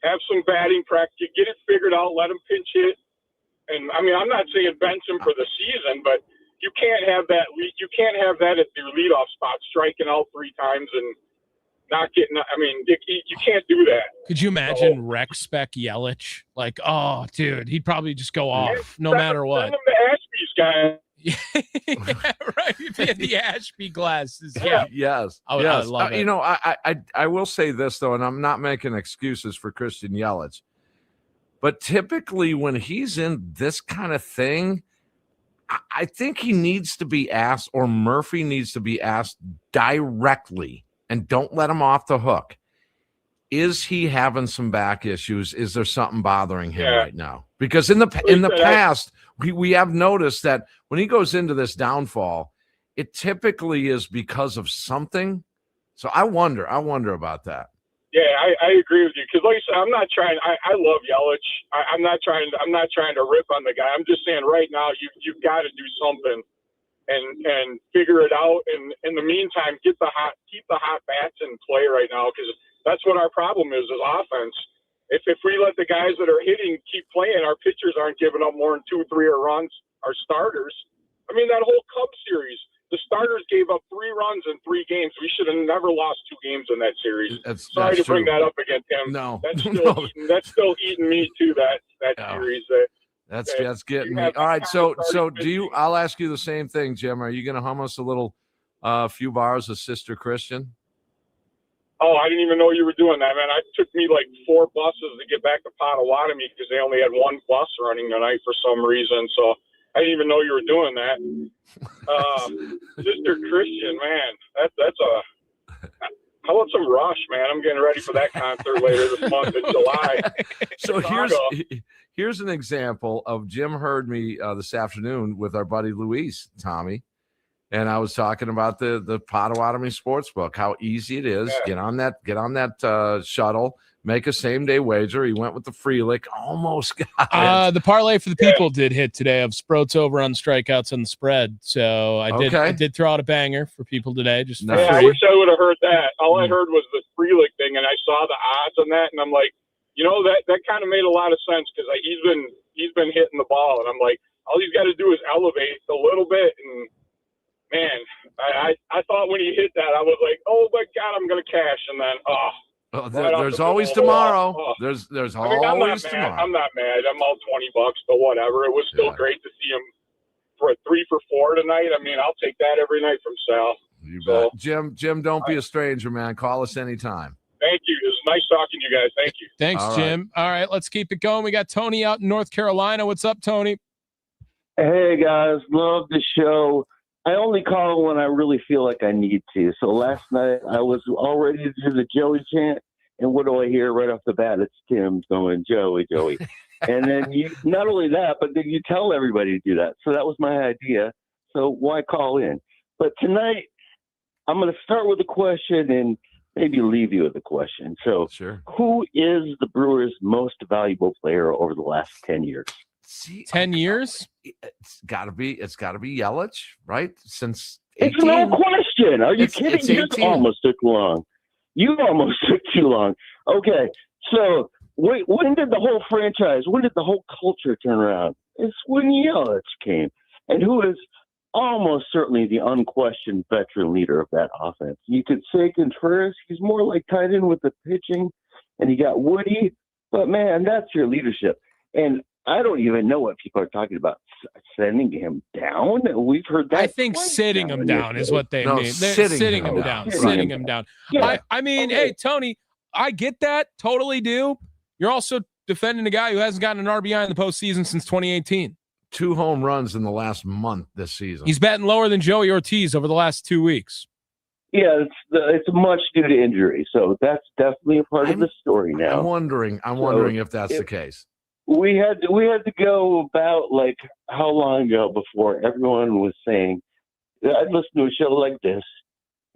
have some batting practice, get it figured out, let him pinch hit. And I mean, I'm not saying bench him for the season, but you can't have that. You can't have that at your leadoff spot, striking out 3 times and not getting. I mean, you can't do that. Could you imagine rec spec Yelich? Like, oh, dude, he'd probably just go off no matter what. Send him to Ashby's guy. Yeah, right. You'd be in the Ashby glasses. Yeah. Yes. I love it. You know, I will say this, though, and I'm not making excuses for Christian Yelich, but typically when he's in this kind of thing, I think he needs to be asked, or Murphy needs to be asked directly, and don't let him off the hook. Is he having some back issues? Is there something bothering him right now? Because in the past, we have noticed that when he goes into this downfall, it typically is because of something. So I wonder about that. Yeah, I agree with you, because like I said, I'm not trying. I love Yelich. I'm not trying to rip on the guy. I'm just saying right now you've got to do something and figure it out. And in the meantime, keep the hot bats in play right now, because that's what our problem is offense. If we let the guys that are hitting keep playing, our pitchers aren't giving up more than 2-3 runs. Our starters. I mean, that whole Cubs series, the starters gave up 3 runs in 3 games. We should have never lost 2 games in that series. Sorry to bring that up again, Tim. No, that's still eating me too. That series. That's getting me. All right, so do you? I'll ask you the same thing, Jim. Are you going to hum us a little, few bars of Sister Christian? Oh, I didn't even know you were doing that, man. It took me like 4 buses to get back to Potawatomi because they only had 1 bus running tonight for some reason. So I didn't even know you were doing that. Sister Christian, man, that's a. How about some Rush, man? I'm getting ready for that concert later this month in July. So here's an example of Jim heard me this afternoon with our buddy Luis, Tommy. And I was talking about the Potawatomi Sportsbook, how easy it is. Yeah. Get on that shuttle, make a same-day wager. He went with the Freelick, almost got it. The parlay for the people did hit today of Sproats over on strikeouts and the spread. So I did throw out a banger for people today. Just for free. I wish I would have heard that. All I heard was the Freelick thing, and I saw the odds on that, and I'm like, that kind of made a lot of sense, because he's been hitting the ball, and I'm like, all he's got to do is elevate a little bit, and man, I thought when he hit that, I was like, oh my God, I'm gonna cash, and then there's always tomorrow. There's always tomorrow. I'm not mad. I'm all $20, but whatever. It was still great to see him for a 3 for 4 tonight. I mean, I'll take that every night from Sal. You bet. Jim, don't be a stranger, man. Call us anytime. Thank you. It was nice talking to you guys. Thank you. Thanks, Jim. All right, let's keep it going. We got Tony out in North Carolina. What's up, Tony? Hey guys, love the show. I only call when I really feel like I need to. So last night I was all ready to do the Joey chant, and what do I hear right off the bat? It's Tim going, Joey. And then you, not only that, but then you tell everybody to do that. So that was my idea. So why call in? But tonight I'm going to start with a question and maybe leave you with a question. So who is the Brewers' most valuable player over the last 10 years? 10 years? It's got to be Yelich, right? Since 18. It's no question. Are you kidding? You almost took long. You almost took too long. Okay, so when did the whole franchise, when did the whole culture turn around? It's when Yelich came, and who is almost certainly the unquestioned veteran leader of that offense. You could say Contreras, he's more like tied in with the pitching, and you got Woody, but man, that's your leadership. And I don't even know what people are talking about, sending him down. We've heard that. I think sitting him down is what they mean. They're sitting him down. Sitting him down. Yeah. I mean, hey, Tony, I get that. Totally do. You're also defending a guy who hasn't gotten an RBI in the postseason since 2018. 2 home runs in the last month this season. He's batting lower than Joey Ortiz over the last 2 weeks. Yeah, it's much due to injury. So that's definitely a part of the story now. I'm wondering if that's the case. We had to go about like how long ago before everyone was saying, I'd listen to a show like this,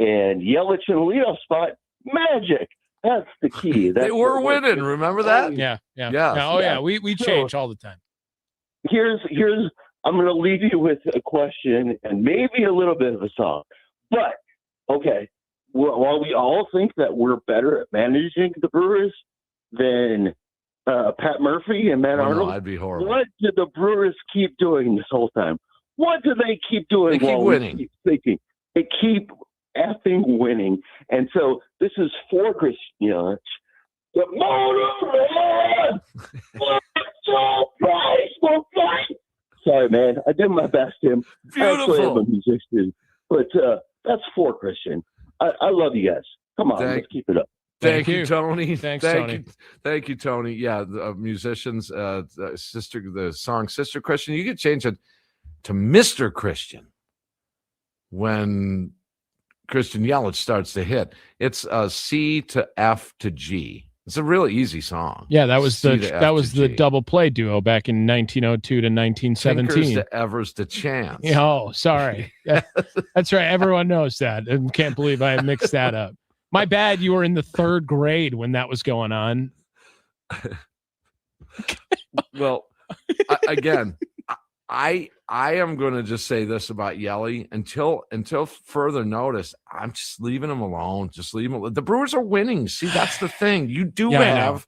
and Yelich in the leadoff spot, magic. That's the key. They were winning. Remember that? Yeah. Oh yeah, we change all the time. Here's I'm going to leave you with a question and maybe a little bit of a song. But okay, while we all think that we're better at managing the Brewers than Pat Murphy and Matt Arnold. No, I'd be horrible. What did the Brewers keep doing this whole time? What do they keep doing? They keep winning. Keep thinking? They keep effing winning. And so this is for Christian Yelich. The motor Sorry, man. I did my best, Tim. Beautiful. Actually, I'm a musician. But that's for Christian. I love you guys. Come on, let's keep it up. Thank you, Tony. Thanks, Tony. Thank you, Tony. Yeah, the musicians, the song Sister Christian, you could change it to Mr. Christian when Christian Yelich starts to hit. It's C to F to G. It's a really easy song. Yeah, that was the double play duo back in 1902 to 1917. Tinkers to Evers to Chance. Oh, sorry. That's right. Everyone knows that. I can't believe I mixed that up. My bad. You were in the 3rd grade when that was going on. Well, again, I am going to just say this about Yelly until further notice. I'm just leaving him alone. Just leave him alone. The Brewers are winning. See, that's the thing. You do have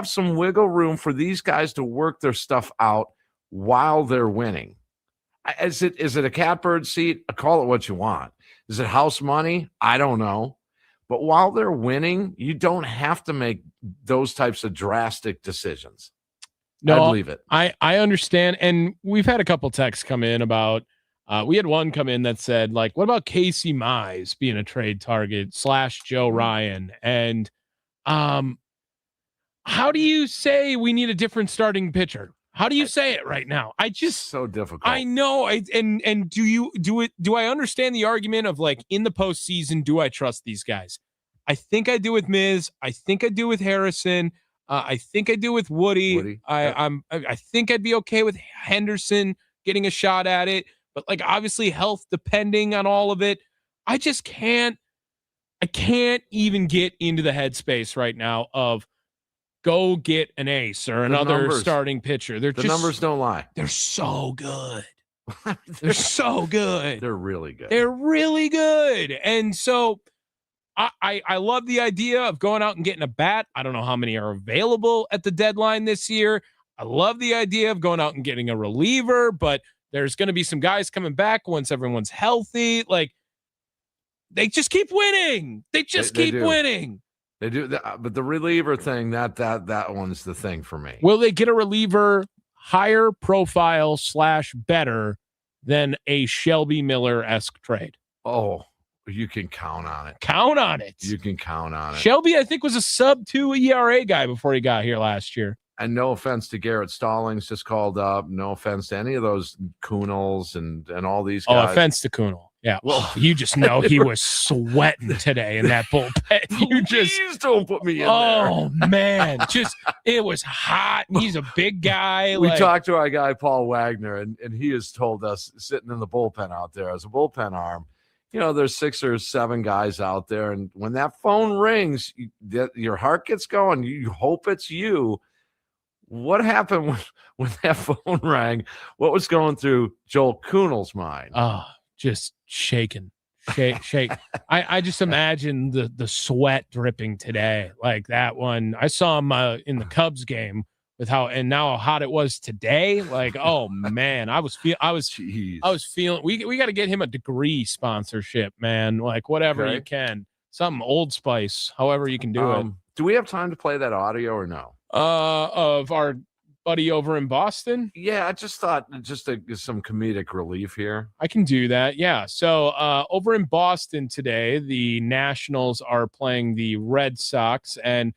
some wiggle room for these guys to work their stuff out while they're winning. Is it a catbird seat? Call it what you want. Is it house money? I don't know. But while they're winning, you don't have to make those types of drastic decisions. No, I believe it. I understand. And we've had a couple texts come in about, we had one come in that said, like, what about Casey Mize being a trade target / Joe Ryan? And how do you say we need a different starting pitcher? How do you say it right now? So difficult. I know. And do I understand the argument of, like, in the postseason, do I trust these guys? I think I do with Miz. I think I do with Harrison. I think I do with Woody. I think I'd be okay with Henderson getting a shot at it, but, like, obviously health depending on all of it. I just can't. I can't even get into the headspace right now of go get an ace or another starting pitcher. The numbers don't lie. They're so good. They're so good. They're really good. They're really good. And so I love the idea of going out and getting a bat. I don't know how many are available at the deadline this year. I love the idea of going out and getting a reliever, but there's going to be some guys coming back once everyone's healthy. Like, they just keep winning. They keep winning. They do, but the reliever thing, that one's the thing for me. Will they get a reliever higher profile / better than a Shelby Miller-esque trade? Oh, you can count on it. Count on it. You can count on it. Shelby, I think, was a sub-2 ERA guy before he got here last year. And no offense to Garrett Stallings, just called up. No offense to any of those Kunals and all these guys. Oh, offense to Kunal. Yeah, well, you just know he was sweating today in that bullpen. Please don't put me in there. Oh, man. It was hot. He's a big guy. We talked to our guy, Paul Wagner, and he has told us, sitting in the bullpen out there as a bullpen arm, there's 6 or 7 guys out there. And when that phone rings, your heart gets going. You hope it's you. What happened when that phone rang? What was going through Joel Kunal's mind? Oh, just shaking. Shake. I just imagine the sweat dripping today. Like that one. I saw him in the Cubs game with how hot it was today. Like, oh man, I was feeling we got to get him a degree sponsorship, man. Like whatever you can. Something Old Spice, however you can do it. Do we have time to play that audio or no? Of our buddy over in Boston? Yeah, I just thought some comedic relief here. I can do that. Yeah. So over in Boston today, the Nationals are playing the Red Sox, and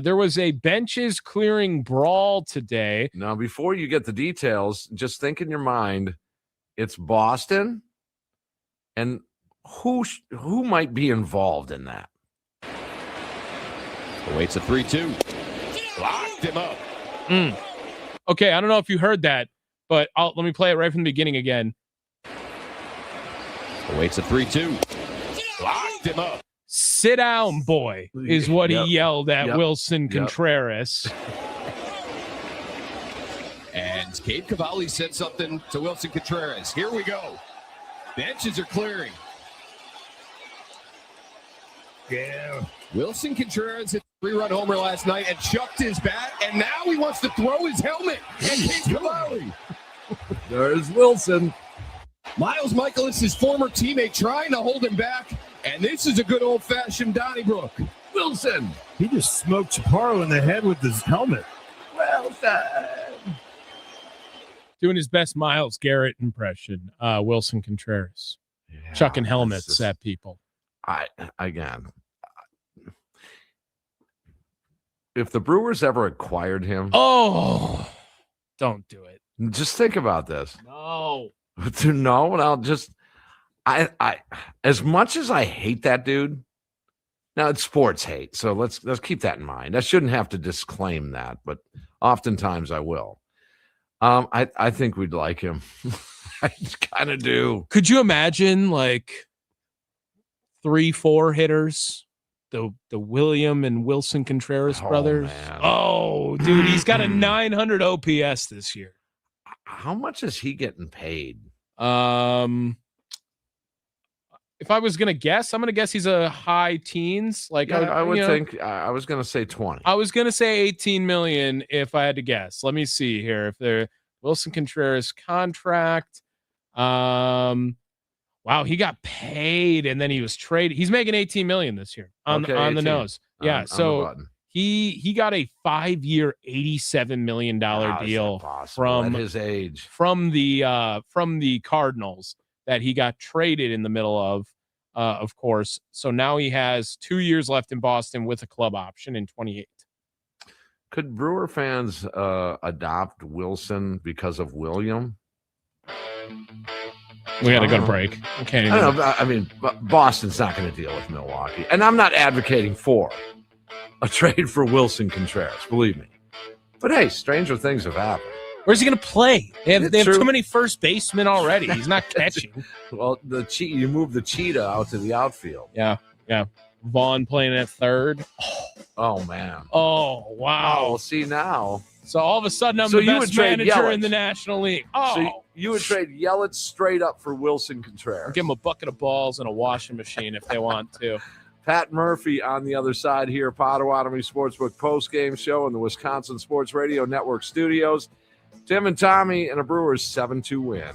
there was a benches clearing brawl today. Now, before you get the details, just think in your mind, it's Boston, and who might be involved in that? Awaits a 3-2. Locked him up. Okay, I don't know if you heard that, but let me play it right from the beginning again. Awaits a 3-2. Locked him up. Sit down, boy, is what he yelled at Wilson Contreras. And Gabe Cavalli said something to Wilson Contreras. Here we go. Benches are clearing. Yeah. Wilson Contreras 3-run homer last night and chucked his bat, and now he wants to throw his helmet at Kate Cavalli. There's Wilson. Miles Michaelis, his former teammate, trying to hold him back, and this is a good old-fashioned Donnybrook. Wilson. He just smoked Chaparro in the head with his helmet. Wilson. Doing his best Myles Garrett impression, Wilson Contreras. Yeah, chucking helmets at people. If the Brewers ever acquired him, don't do it. Just think about this. No. No, and I'll just I as much as I hate that dude. Now it's sports hate, so let's keep that in mind. I shouldn't have to disclaim that, but oftentimes I will. I think we'd like him. I kind of do. Could you imagine like 3-4 hitters? The William and Wilson Contreras brothers. Man. Oh, dude, he's got a 900 OPS this year. How much is he getting paid? If I was gonna guess, I'm gonna guess he's a high teens. Like I would think. I was gonna say 20. I was gonna say 18 million if I had to guess. Let me see here. If the Wilson Contreras contract, wow, he got paid and then he was traded. He's making 18 million this year on the nose. Yeah, so he got a 5-year, $87 million deal from his age, from the Cardinals that he got traded in the middle of course. So now he has 2 years left in Boston with a club option in 28. Could Brewer fans adopt Wilson because of William? We got to go to break. Okay. I don't know. I mean, Boston's not going to deal with Milwaukee. And I'm not advocating for a trade for Wilson Contreras, believe me. But hey, stranger things have happened. Where's he going to play? They have too many first basemen already. He's not catching. Well, you move the cheetah out to the outfield. Yeah. Vaughn playing at third. Oh man. Oh, wow. Oh, well, see now. So all of a sudden, I'm the best manager in the National League. Oh, so you would trade Yelich straight up for Wilson Contreras. Give him a bucket of balls and a washing machine if they want to. Pat Murphy on the other side here, Potawatomi Sportsbook post-game show in the Wisconsin Sports Radio Network studios. Tim and Tommy and a Brewers 7-2 win.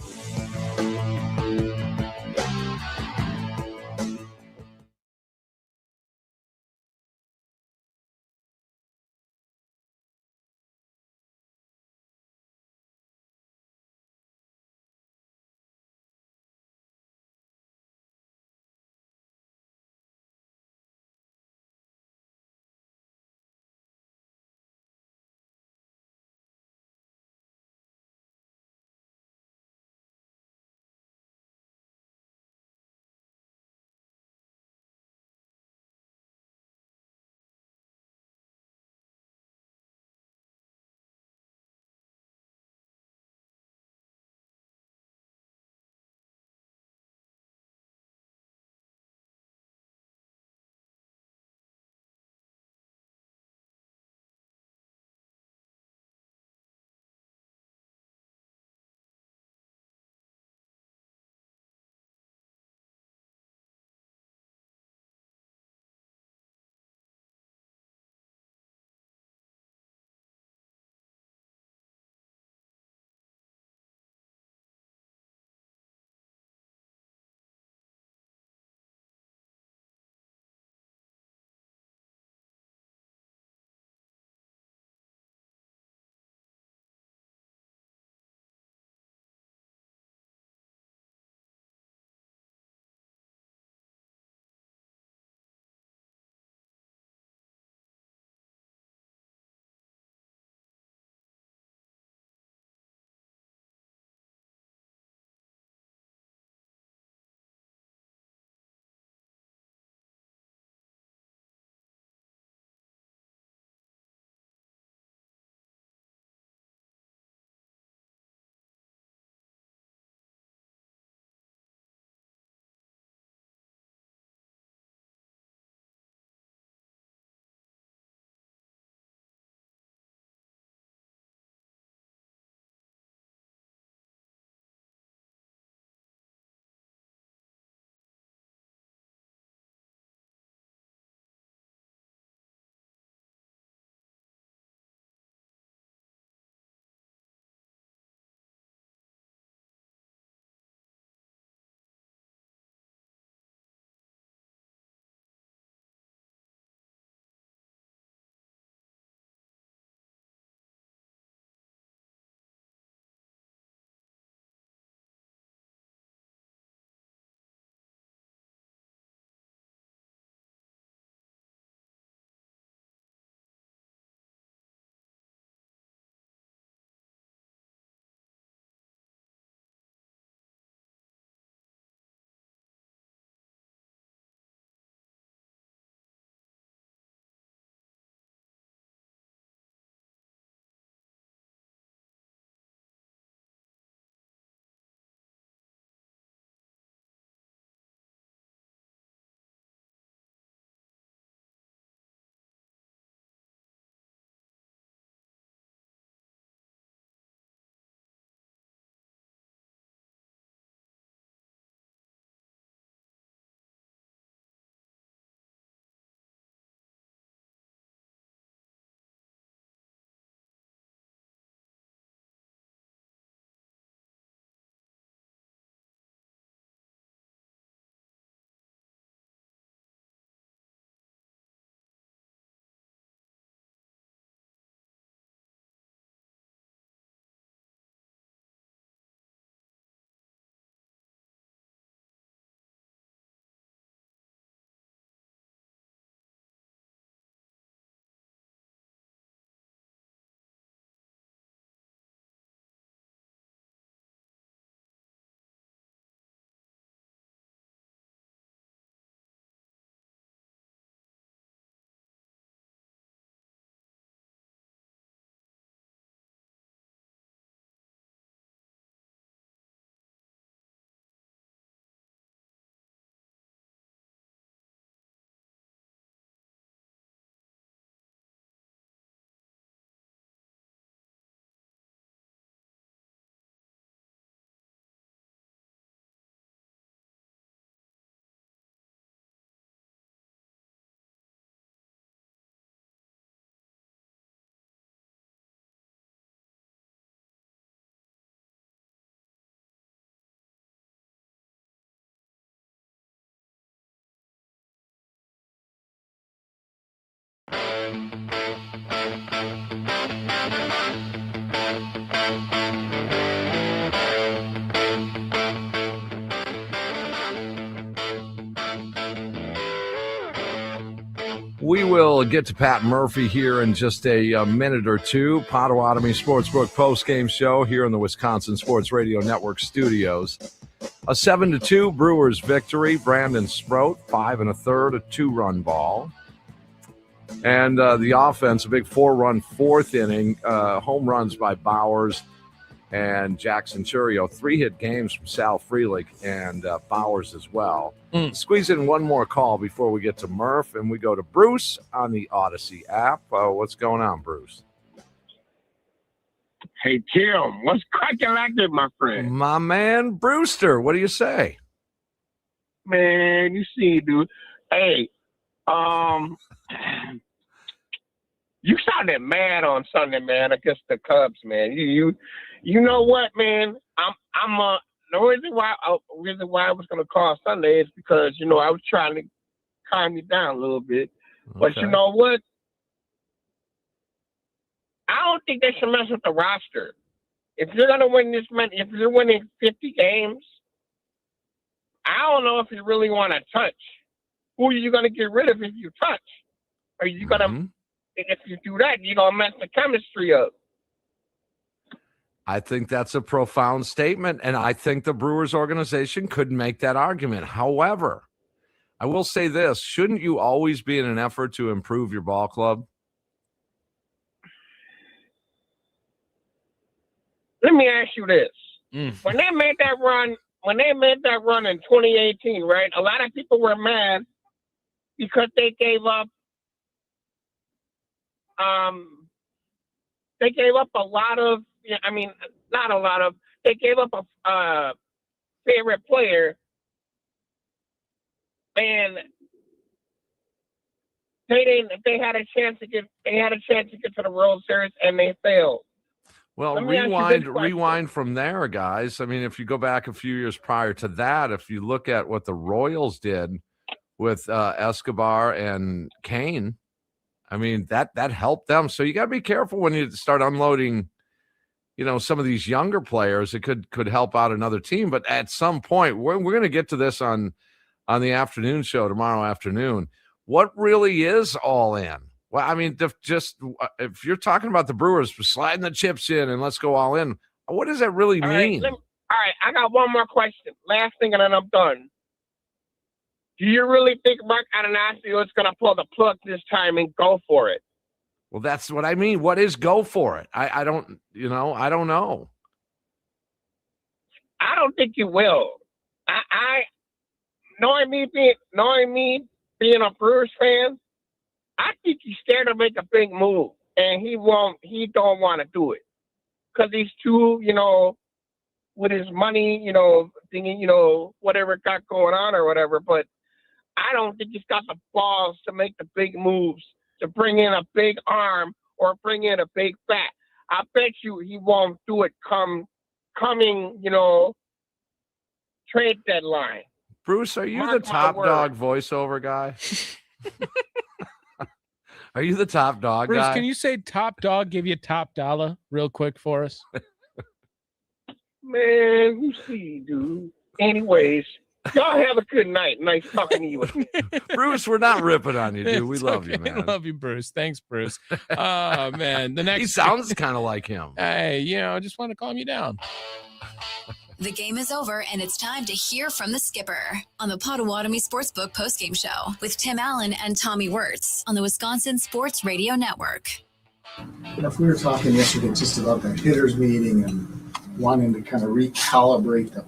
We will get to Pat Murphy here in just a minute or two. Potawatomi Sportsbook post-game show here in the Wisconsin Sports Radio Network studios. A 7-2 Brewers victory. Brandon Sproat, 5 1/3, a 2-run ball. And the offense, a big 4-run fourth inning. Home runs by Bowers and Jackson Churio. 3-hit games from Sal Frelick and Bowers as well. Squeeze in one more call before we get to Murph, and we go to Bruce on the Odyssey app. What's going on, Bruce? Hey, Tim, what's cracking like that, my friend? My man, Brewster, what do you say? Man, you see, dude. Hey, you sounded mad on Sunday, man, against the Cubs, man. You know what, man? The reason why I was going to call Sunday is because, I was trying to calm you down a little bit. Okay. But you know what? I don't think they should mess with the roster. If you're going to win if you're winning 50 games, I don't know if you really want to touch. Who are you going to get rid of if you touch? Are you going to, if you do that, you're going to mess the chemistry up. I think that's a profound statement, and I think the Brewers organization could make that argument. However, I will say this, shouldn't you always be in an effort to improve your ball club? Let me ask you this. When they made that run in 2018, right, a lot of people were mad because they gave up a lot of, not a lot of, they gave up a favorite player, and they had a chance to get to the World Series, and they failed. Well, rewind from there, guys. If you go back a few years prior to that, if you look at what the Royals did with Escobar and Kane, that helped them. So you got to be careful when you start unloading, some of these younger players. It could help out another team. But at some point, we're going to get to this on the afternoon show tomorrow afternoon. What really is all in? Well, if you're talking about the Brewers sliding the chips in and let's go all in, what does that really mean? All right, I got one more question. Last thing, and then I'm done. Do you really think Mark Atanasio is going to pull the plug this time and go for it? Well, that's what I mean. What is go for it? I don't know. I don't think you will. Knowing me being a Brewers fan, I think he's scared to make a big move, and he don't want to do it because he's too, with his money, thinking, whatever got going on or whatever. But I don't think he's got the balls to make the big moves, to bring in a big arm or bring in a big bat. I bet you he won't do it coming, trade deadline. Bruce, are you the top dog voiceover guy? Are you the top dog Bruce, guy? Can you say top dog, give you top dollar real quick for us? Man, you see, dude. Anyways, y'all have a good night. Nice talking to you. Bruce, we're not ripping on you, dude. We love you, man. I love you, Bruce. Thanks, Bruce. Oh, man. The next he sounds kind of like him. Hey, I just want to calm you down. The game is over, and it's time to hear from the skipper on the Potawatomi Sportsbook postgame show with Tim Allen and Tommy Wortz on the Wisconsin Sports Radio Network. If we were talking yesterday just about that hitters meeting and wanting to kind of recalibrate the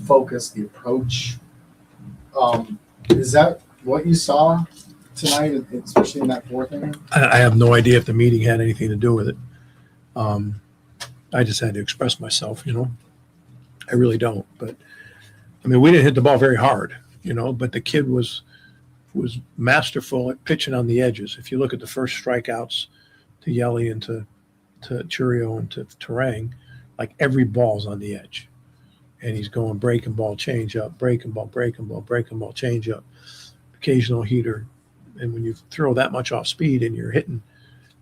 focus, the approach, is that what you saw tonight, especially in that fourth inning? I have no idea if the meeting had anything to do with it. I just had to express myself, I really don't. But, we didn't hit the ball very hard, but the kid was masterful at pitching on the edges. If you look at the first strikeouts to Yelly and to Churio and to Terang, like every ball's on the edge. And he's going breaking ball, change up, breaking ball, change up, occasional heater. And when you throw that much off speed and you're hitting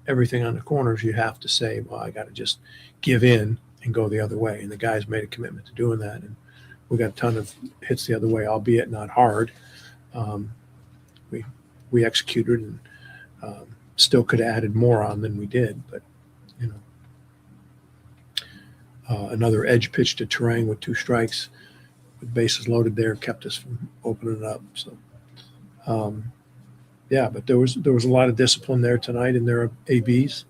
everything on the corners, you have to say, well, I got to just give in and go the other way. And the guys made a commitment to doing that. And we got a ton of hits the other way, albeit not hard. We executed, and Still could have added more on than we did, but another edge pitch to Terang with 2 strikes, with bases loaded there, kept us from opening it up. So, but there was a lot of discipline there tonight in their ABs,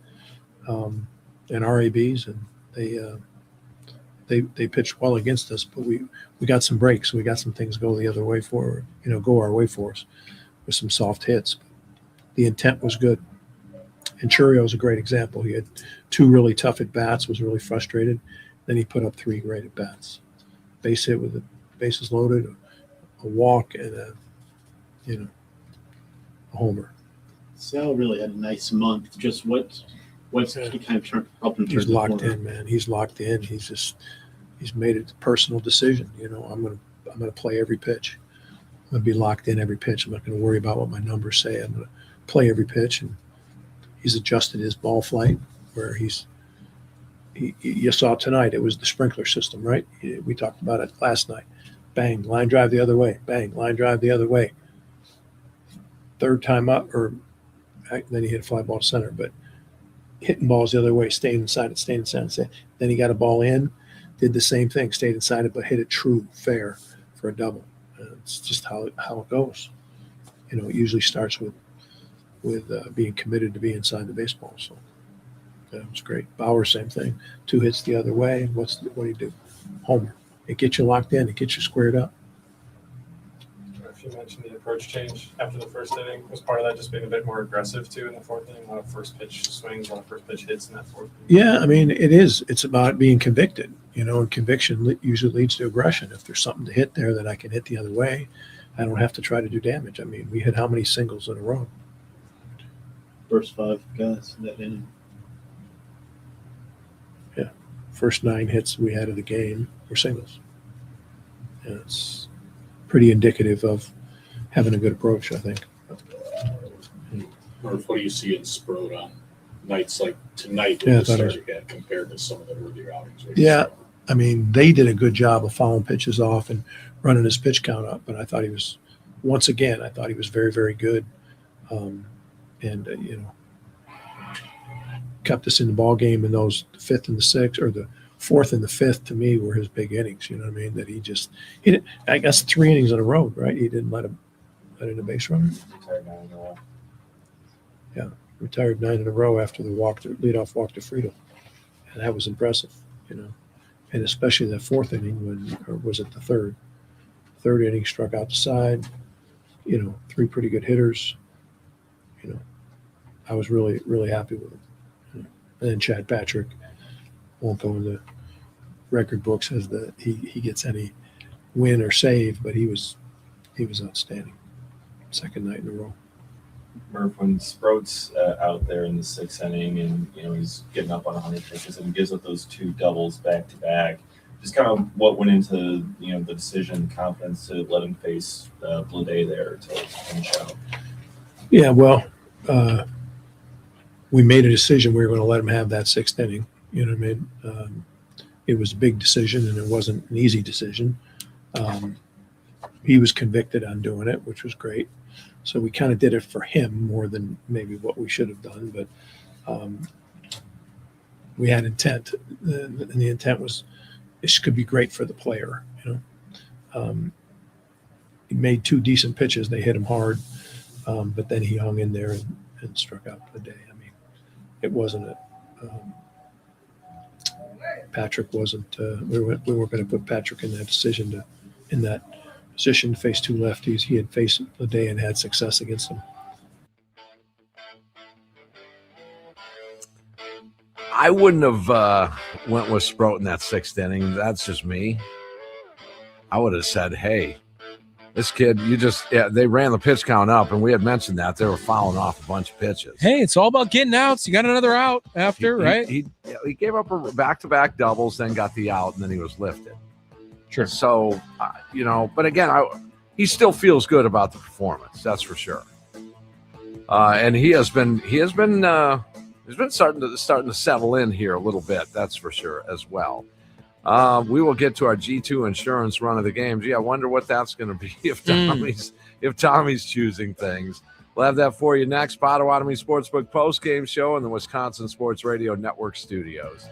and our ABs, and they pitched well against us, but we got some breaks. We got some things go our way for us with some soft hits. The intent was good. And Churio is a great example. He had 2 really tough at-bats, was really frustrated. Then he put up 3 great at-bats. Base hit with the bases loaded, a walk, and a homer. Sal really had a nice month. Just what's he kind of helped him turn He's the locked corner? in, man. He's locked in. He's made a personal decision. I'm gonna play every pitch. I'm gonna be locked in every pitch. I'm not gonna worry about what my numbers say. I'm gonna play every pitch, and he's adjusted his ball flight where you saw tonight, it was the sprinkler system, right? We talked about it last night. Bang, line drive the other way. Bang, line drive the other way. Third time up, or then he hit a fly ball to center, but hitting balls the other way, staying inside it. Then he got a ball in, did the same thing, stayed inside it, but hit it true, fair for a double. It's just how it goes. It usually starts with being committed to be inside the baseball. So that was great. Bauer, same thing. 2 hits the other way. What do you do? Homer. It gets you locked in. It gets you squared up. If you mentioned the approach change after the first inning, was part of that just being a bit more aggressive too in the 4th inning? A lot of first pitch swings, a lot of first pitch hits in that 4th inning. Yeah, I mean, it is. It's about being convicted, and conviction usually leads to aggression. If there's something to hit there that I can hit the other way, I don't have to try to do damage. I mean, we hit how many singles in a row? First 5 guys in that inning. Yeah. First 9 hits we had of the game were singles. And it's pretty indicative of having a good approach, I think. Or what do you see in Sprode on nights like tonight Yeah, with the start again compared to some of the earlier outings? Yeah. I mean, they did a good job of fouling pitches off and running his pitch count up, but I thought he was very, very good. Kept us in the ball game in those 5th and the 6th, or the 4th and the 5th, to me, were his big innings. You know what I mean? That he didn't, I guess 3 innings in a row, right? He didn't let in a base runner. Yeah, retired 9 in a row after the leadoff walk to Friedel, and that was impressive. And especially that 4th inning or was it the 3rd? 3rd inning, struck out the side. 3 pretty good hitters. I was really, really happy with him. And then Chad Patrick won't go in the record books as he gets any win or save, but he was outstanding. 2nd night in a row. Murph, when Sproat's out there in the 6th inning and he's getting up on 100 pitches and gives up those 2 doubles back to back, just kind of what went into the decision, confidence to let him face Blade there to finish out. Yeah, well, we made a decision we were going to let him have that 6th inning. You know what I mean? It was a big decision, and it wasn't an easy decision. He was convicted on doing it, which was great. So we kind of did it for him more than maybe what we should have done. But we had intent, and the intent was this could be great for the player. He made 2 decent pitches. They hit him hard, but then he hung in there and struck out for the day. I mean, it wasn't Patrick wasn't. We weren't going to put Patrick in that position to face 2 lefties. He had faced the day and had success against them. I wouldn't have went with Sproat in that 6th inning. That's just me. I would have said, hey, this kid, they ran the pitch count up, and we had mentioned that. They were fouling off a bunch of pitches. Hey, it's all about getting outs. You got another out after, right? He gave up a back-to-back doubles, then got the out, and then he was lifted. Sure. So, but again, he still feels good about the performance. That's for sure. And he has been starting to settle in here a little bit. That's for sure as well. We will get to our G2 insurance run of the game. Gee, I wonder what that's going to be if Tommy's choosing things. We'll have that for you next. Potawatomi Sportsbook post-game show in the Wisconsin Sports Radio Network studios.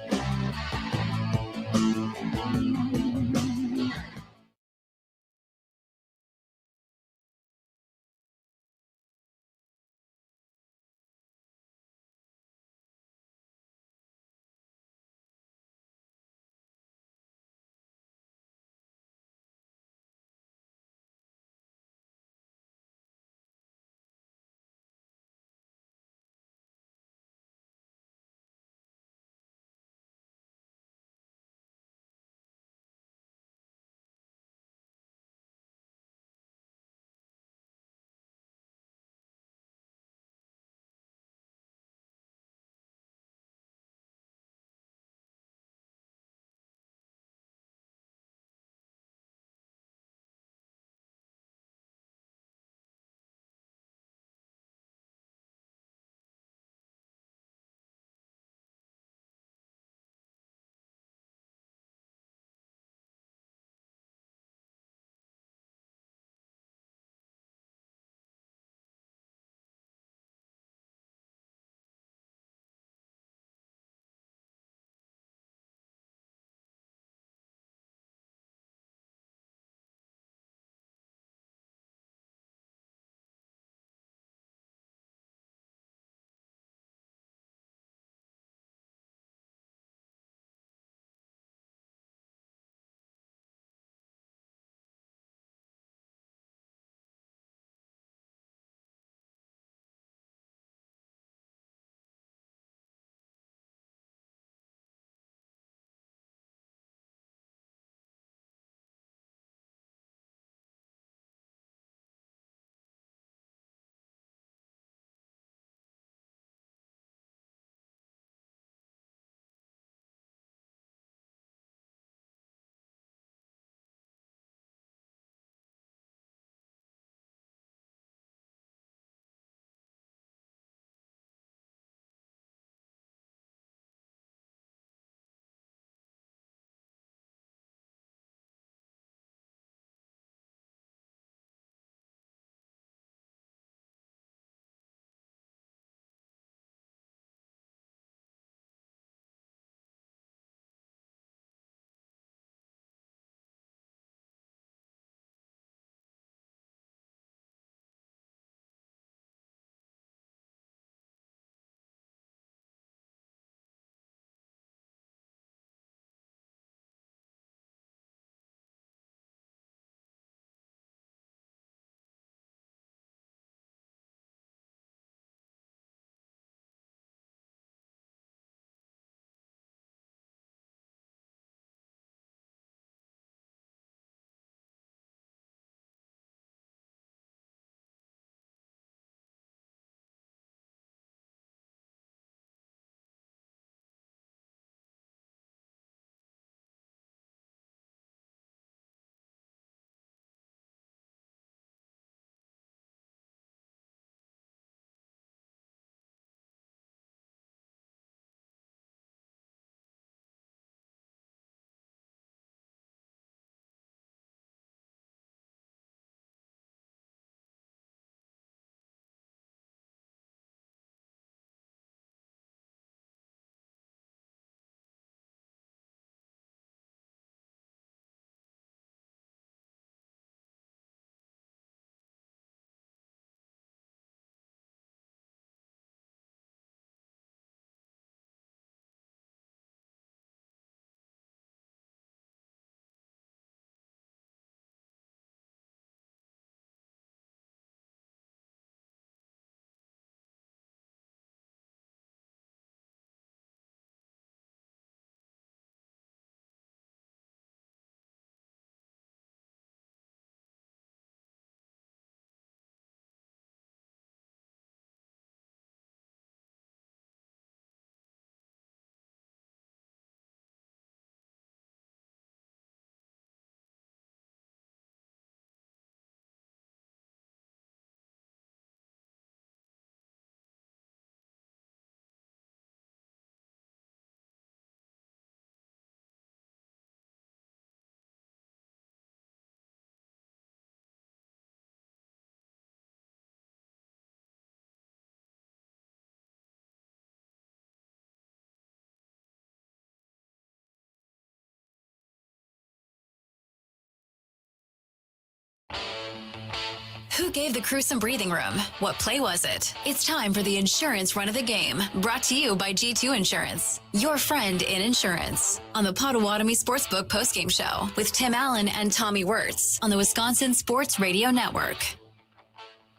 Who gave the crew some breathing room? What play was it? It's time for the insurance run of the game, brought to you by G2 Insurance, your friend in insurance. On the Potawatomi Sportsbook postgame show with Tim Allen and Tommy Wortz on the Wisconsin Sports Radio Network.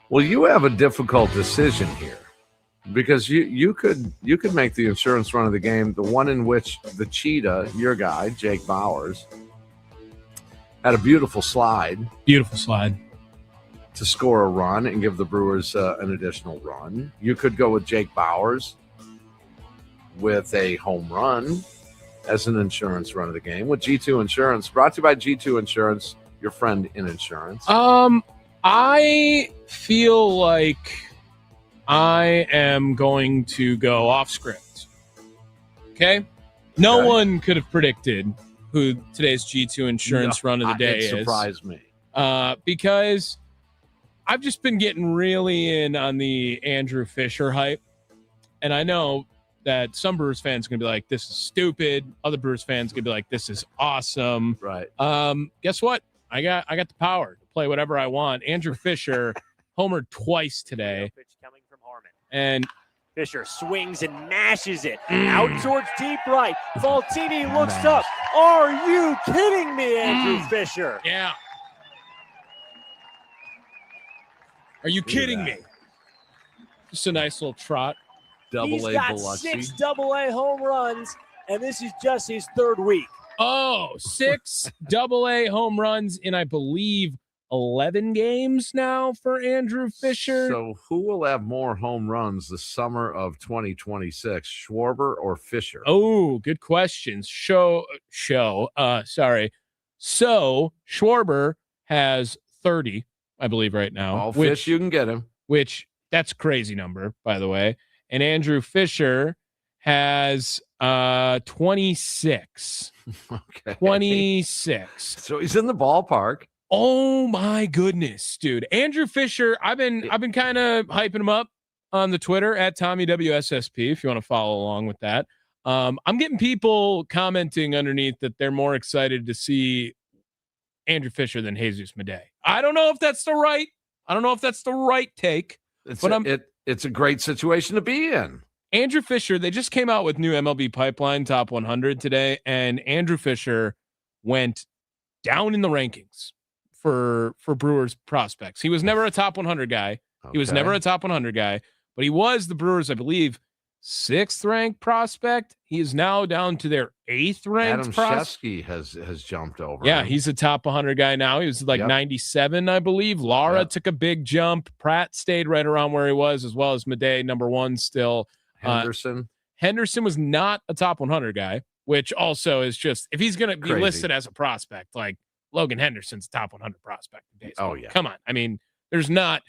Well, you have a difficult decision here because you could make the insurance run of the game, the one in which the Cheetah, your guy, Jake Bowers, had a beautiful slide. Beautiful slide. To score a run and give the Brewers an additional run. You could go with Jake Bowers with a home run as an insurance run of the game with G2 Insurance, brought to you by G2 Insurance, your friend in insurance. I feel like I am going to go off script. Okay? No one could have predicted who today's G2 Insurance run of the day is. It surprised me. Because I've just been getting really in on the Andrew Fisher hype. And I know that some Brewers fans are going to be like, this is stupid. Other Brewers fans are going to be like, this is awesome. Right. Guess what? I got the power to play whatever I want. Andrew Fisher homered twice today. Coming from Harmon. And Fisher swings and mashes it out towards deep right. Faltini looks up. Are you kidding me, Andrew Fisher? Yeah. Are you kidding me? Just a nice little trot. He's got 6 AA home runs, and this is just his 3rd week. Oh, 6 AA home runs in, I believe, 11 games now for Andrew Fisher. So who will have more home runs the summer of 2026, Schwarber or Fisher? Oh, good questions. Sorry. So Schwarber has 30, I believe, right now. Fish, you can get him. Which, that's a crazy number, by the way. And Andrew Fisher has 26. Okay. 26. So he's in the ballpark. Oh my goodness, dude. Andrew Fisher, I've been kind of hyping him up on the Twitter at Tommy WSSP if you want to follow along with that. I'm getting people commenting underneath that they're more excited to see Andrew Fisher than Jesus Madej. I don't know if that's the right take. It's a great situation to be in. Andrew Fisher, they just came out with new MLB Pipeline Top 100 today, and Andrew Fisher went down in the rankings for Brewers prospects. He was never a top 100 guy. He was never a top 100 guy, but he was the Brewers, I believe, 6th ranked prospect. He is now down to their 8th ranked prospect. Adam Shesky has jumped over. Yeah, him. He's a top 100 guy now. He was like 97, I believe. Lara took a big jump. Pratt stayed right around where he was, as well as Madej, number 1 still. Henderson was not a top 100 guy, which also is just, if he's going to be listed as a prospect, like Logan Henderson's a top 100 prospect in baseball. Oh yeah, come on. I mean, there's not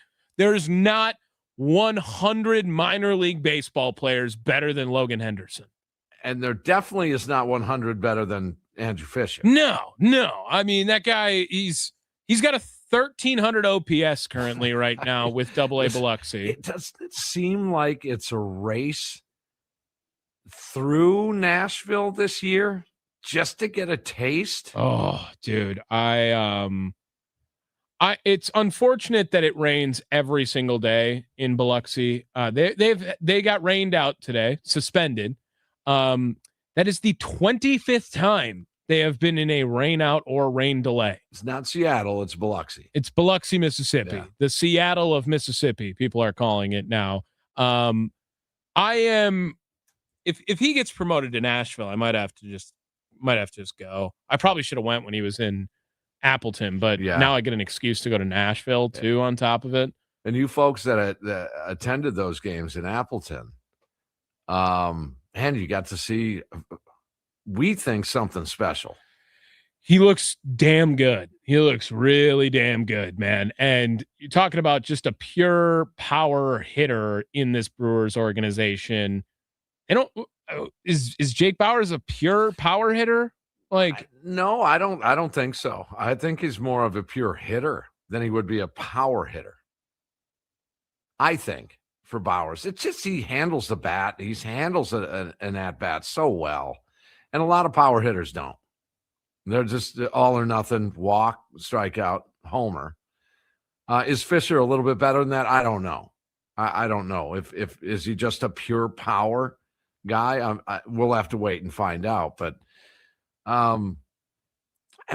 100 minor league baseball players better than Logan Henderson. And there definitely is not 100 better than Andrew Fisher. No. I mean, that guy, he's got a 1,300 OPS currently right now with AA Biloxi. Doesn't it seem like it's a race through Nashville this year just to get a taste? Oh, dude, it's unfortunate that it rains every single day in Biloxi. They got rained out today, suspended. That is the 25th time they have been in a rain out or rain delay. It's not Seattle, it's Biloxi. It's Biloxi, Mississippi. Yeah. The Seattle of Mississippi, people are calling it now. If he gets promoted to Nashville, I might have to just go. I probably should have went when he was in Appleton, but now I get an excuse to go to Nashville too on top of it. And you folks that attended those games in Appleton, and you got to see, we think, something special. He looks damn good. He looks really damn good, man. And you're talking about just a pure power hitter in this Brewers organization. Is Jake Bowers a pure power hitter? No, I don't think so. I think he's more of a pure hitter than he would be a power hitter. I think for Bowers, it's just he handles the bat. He handles an at bat so well, and a lot of power hitters don't. They're just all or nothing, walk, strikeout, homer. Is Fisher a little bit better than that? I don't know. I don't know. If is he just a pure power guy? We'll have to wait and find out. But I mean,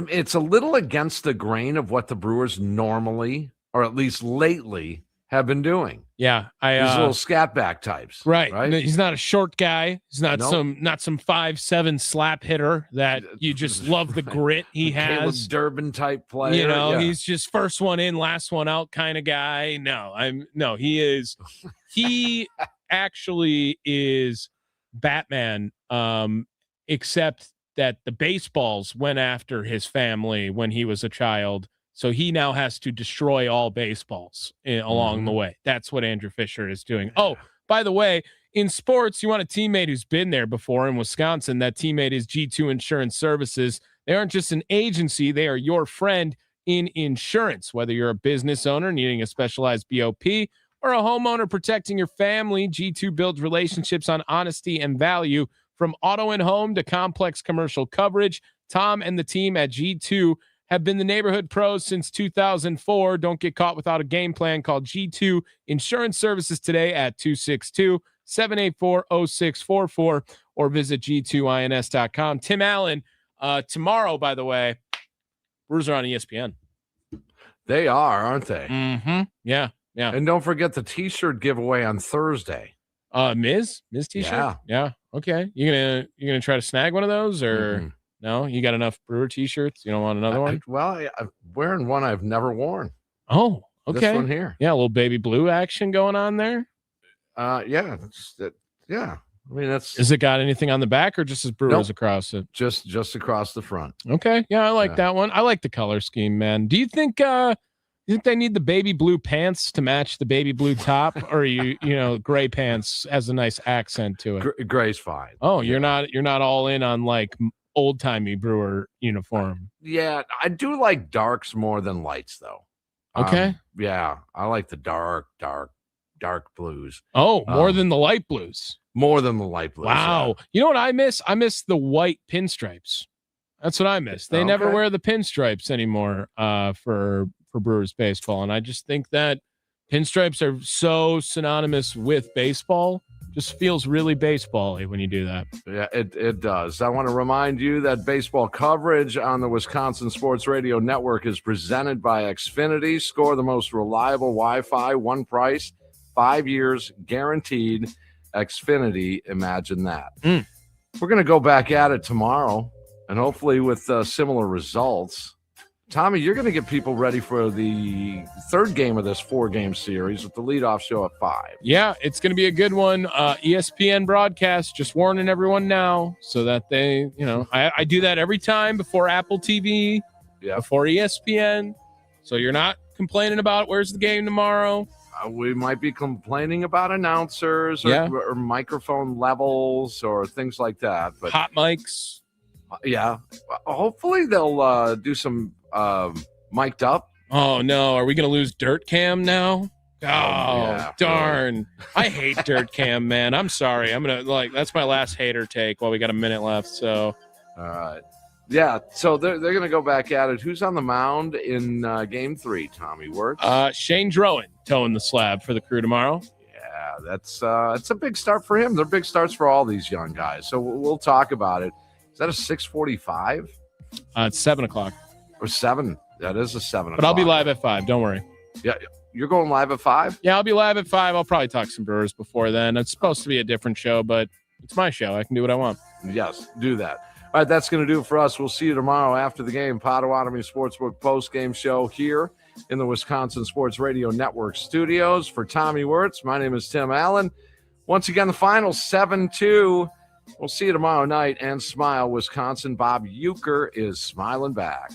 it's a little against the grain of what the Brewers normally, or at least lately, have been doing. Yeah, These little scat back types, right? He's not a short guy. He's not Nope. some 5'7" slap hitter that you just love the grit he Caleb has. Durbin type player. You know, yeah. he's just first one in, last one out kind of guy. He is. He actually is Batman, except that the baseballs went after his family when he was a child. So he now has to destroy all baseballs along the way. That's what Andrew Fisher is doing. Oh, by the way, in sports, you want a teammate who's been there before in Wisconsin. That teammate is G2 Insurance Services. They aren't just an agency. They are your friend in insurance. Whether you're a business owner needing a specialized BOP or a homeowner protecting your family, G2 builds relationships on honesty and value. From auto and home to complex commercial coverage, Tom and the team at G2 have been the neighborhood pros since 2004. Don't get caught without a game plan. Call G2 Insurance Services today at 262-784-0644 or visit g2ins.com. Tim Allen, tomorrow, by the way, Brewers are on ESPN. They are, aren't they? Mm-hmm. Yeah. And don't forget the T-shirt giveaway on Thursday. Miz T-shirt? Yeah. Okay. You gonna try to snag one of those or no? You got enough Brewer T-shirts? You don't want another one? I'm wearing one I've never worn. Oh, okay. This one here. Yeah, a little baby blue action going on there. Yeah. Yeah. I mean, Has it got anything on the back or just as Brewers across it? Just across the front. Okay. Yeah, I like that one. I like the color scheme, man. Do you think they need the baby blue pants to match the baby blue top, or gray pants has a nice accent to it? Gray's fine. Oh, you're not all in on like old timey Brewer uniform. Yeah, I do like darks more than lights, though. Okay. Yeah, I like the dark blues. Oh, more than the light blues. More than the light blues. Wow. Yeah. You know what I miss? I miss the white pinstripes. That's what I miss. They never wear the pinstripes anymore for Brewers baseball, and I just think that pinstripes are so synonymous with baseball. Just feels really baseball-y when you do that. Yeah, it does. I want to remind you that baseball coverage on the Wisconsin Sports Radio Network is presented by Xfinity. Score the most reliable Wi-Fi, one price, 5 years guaranteed. Xfinity, imagine that. We're going to go back at it tomorrow, and hopefully with similar results. Tommy, you're going to get people ready for the third game of this 4-game series with the leadoff show at 5. Yeah, it's going to be a good one. ESPN broadcast, just warning everyone now so that they, I do that every time before Apple TV, before ESPN. So you're not complaining about where's the game tomorrow. We might be complaining about announcers or microphone levels or things like that. But hot mics. Yeah. Hopefully they'll do some mic'd up. Oh, no. Are we going to lose Dirt Cam now? Oh, darn. Really. I hate Dirt Cam, man. I'm sorry. I'm going to that's my last hater take while we got a minute left. So, all right. Yeah, so they're going to go back at it. Who's on the mound in Game 3, Tommy Wortz? Shane Drowan towing the slab for the Crew tomorrow. Yeah, that's a big start for him. They're big starts for all these young guys. So we'll talk about it. Is that a 6:45? It's 7 o'clock. Or 7? That is a 7 o'clock. But I'll be live at 5. Don't worry. Yeah, you're going live at 5? Yeah, I'll be live at 5. I'll probably talk some Brewers before then. It's supposed to be a different show, but it's my show. I can do what I want. Yes, do that. All right, that's going to do it for us. We'll see you tomorrow after the game. Potawatomi Sportsbook post-game show here in the Wisconsin Sports Radio Network studios. For Tommy Wortz, my name is Tim Allen. Once again, the final 7-2. We'll see you tomorrow night, and smile, Wisconsin. Bob Uecker is smiling back.